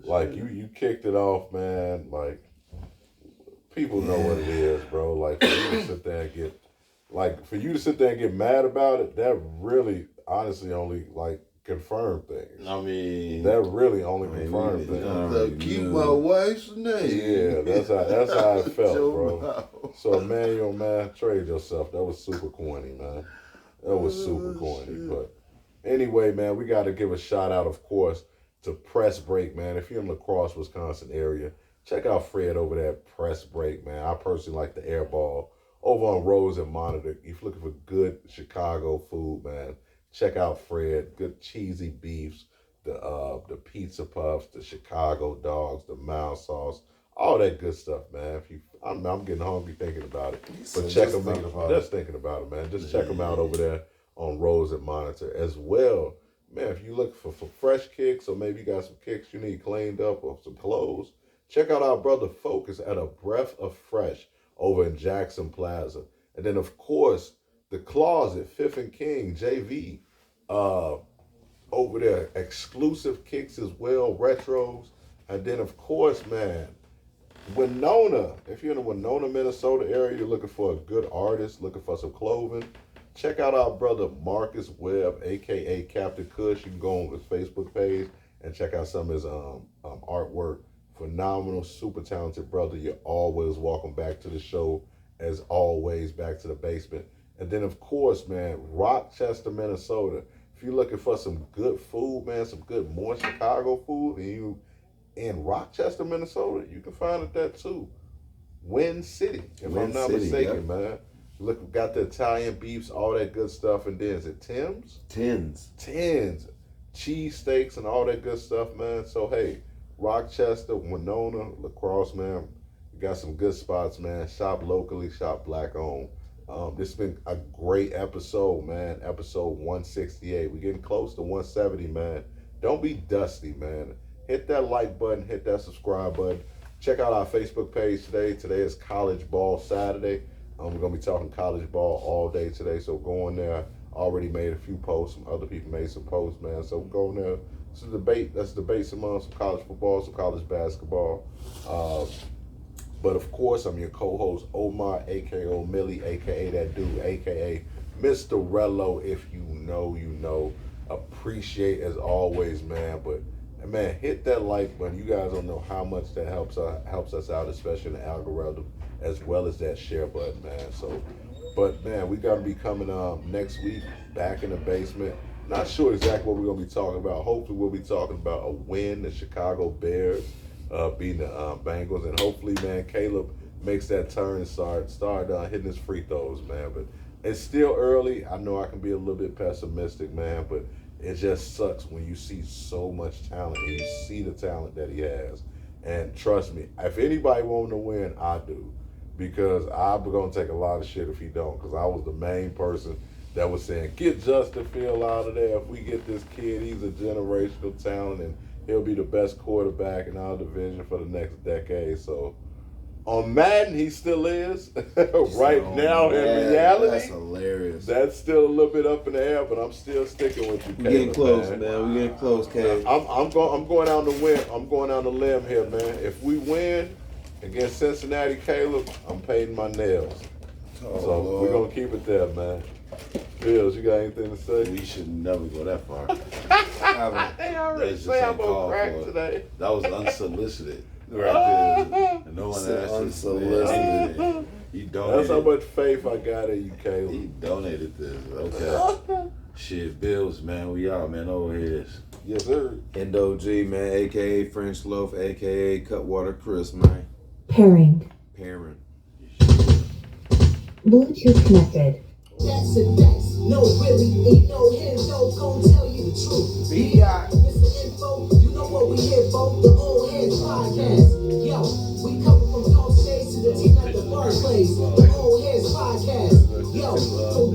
Like you kicked it off, man. Like people know what it is, bro. Like for you to sit there and get mad about it, that really, honestly, only like confirmed things. I mean, that really only confirmed things. Keep my wife's name. Yeah, that's how it felt, bro. So Emmanuel, man, trade yourself. That was super corny, man. That was super corny. But anyway, man, we got to give a shout out, of course, to Press Break, man. If you're in La Crosse, Wisconsin area, check out Fred over there at Press Break, man. I personally like the airball over on Rose and Monitor. If you're looking for good Chicago food, man, check out Fred. Good cheesy beefs, the pizza puffs, the Chicago dogs, the mild sauce, all that good stuff, man. I'm getting hungry thinking about it. But check them out. Just thinking about it, man. Just check them out over there on Rose and Monitor as well. Man, if you look for fresh kicks or maybe you got some kicks you need cleaned up or some clothes, check out our brother Focus at A Breath of Fresh over in Jackson Plaza. And then, of course, The Closet, Fifth and King, JV, over there, exclusive kicks as well, retros. And then, of course, man, Winona. If you're in the Winona, Minnesota area, you're looking for a good artist, looking for some clothing, check out our brother Marcus Webb, a.k.a. Captain Kush. You can go on his Facebook page and check out some of his artwork. Phenomenal, super talented brother. You're always welcome back to the show, as always, back to the basement. And then, of course, man, Rochester, Minnesota. If you're looking for some good food, man, some good, more Chicago food, and you in Rochester, Minnesota, you can find it there too. Win City, if I'm not mistaken, man. Look, we got the Italian beefs, all that good stuff. And then, is it Tim's? Tins. Cheese steaks and all that good stuff, man. So, hey, Rochester, Winona, La Crosse, man, we got some good spots, man. Shop locally, shop black owned. This has been a great episode, man. Episode 168. We're getting close to 170, man. Don't be dusty, man. Hit that like button, hit that subscribe button. Check out our Facebook page today. Today is College Ball Saturday. We're going to be talking college ball all day today, so go on there. Already made a few posts. Some other people made some posts, man. So go on there. It's a debate. Let's debate some college football, some college basketball. But of course, I'm your co-host, Omar, a.k.a. Millie, a.k.a. that dude, a.k.a. Mr. Rello. If you know, you know. Appreciate as always, man. But man, hit that like button. You guys don't know how much that helps us out, especially in the algorithm, as well as that share button, man. So But man, we gotta be coming next week back in the basement. Not sure exactly what we're gonna be talking about. Hopefully, we'll be talking about a win, the Chicago Bears beating the Bengals, and hopefully, man, Caleb makes that turn and start hitting his free throws, man. But it's still early. I know I can be a little bit pessimistic, man, but it just sucks when you see so much talent and you see the talent that he has. And trust me, if anybody want to win, I do. Because I'm going to take a lot of shit if he don't. Because I was the main person that was saying, get Justin Field out of there. If we get this kid, he's a generational talent and he'll be the best quarterback in our division for the next decade. So on Madden, he still is. Right now, in reality, that's hilarious. That's still a little bit up in the air, but I'm still sticking with you, Caleb. We getting close, man. We getting close, Caleb. I'm going out on the win. I'm going out on the limb here, man. If we win against Cincinnati, Caleb, I'm painting my nails. So Lord. we're gonna keep it there, man. Bills, you got anything to say? We should never go that far. They already That's say just I'm on uncalled crack for. today. That was unsolicited. Right there. And no one asked us. Unsolicited. He donated. That's how much faith I got in you, He Caleb. donated this. Okay. Shit, Bills, man. We out, man. Over here. Yes, sir. Endo G, man, a.k.a. French Loaf, a.k.a. Cutwater Chris, man. Pairing. Parent. Bluetooth connected. That's a that's. No, really, ain't no Headz, gon' tell you the truth. B.I. Mr. Info, you know what we here for, the Old Headz Podcast. Yo, we come from Gulf States to the team at the first place, the Old Headz Podcast. Yo, so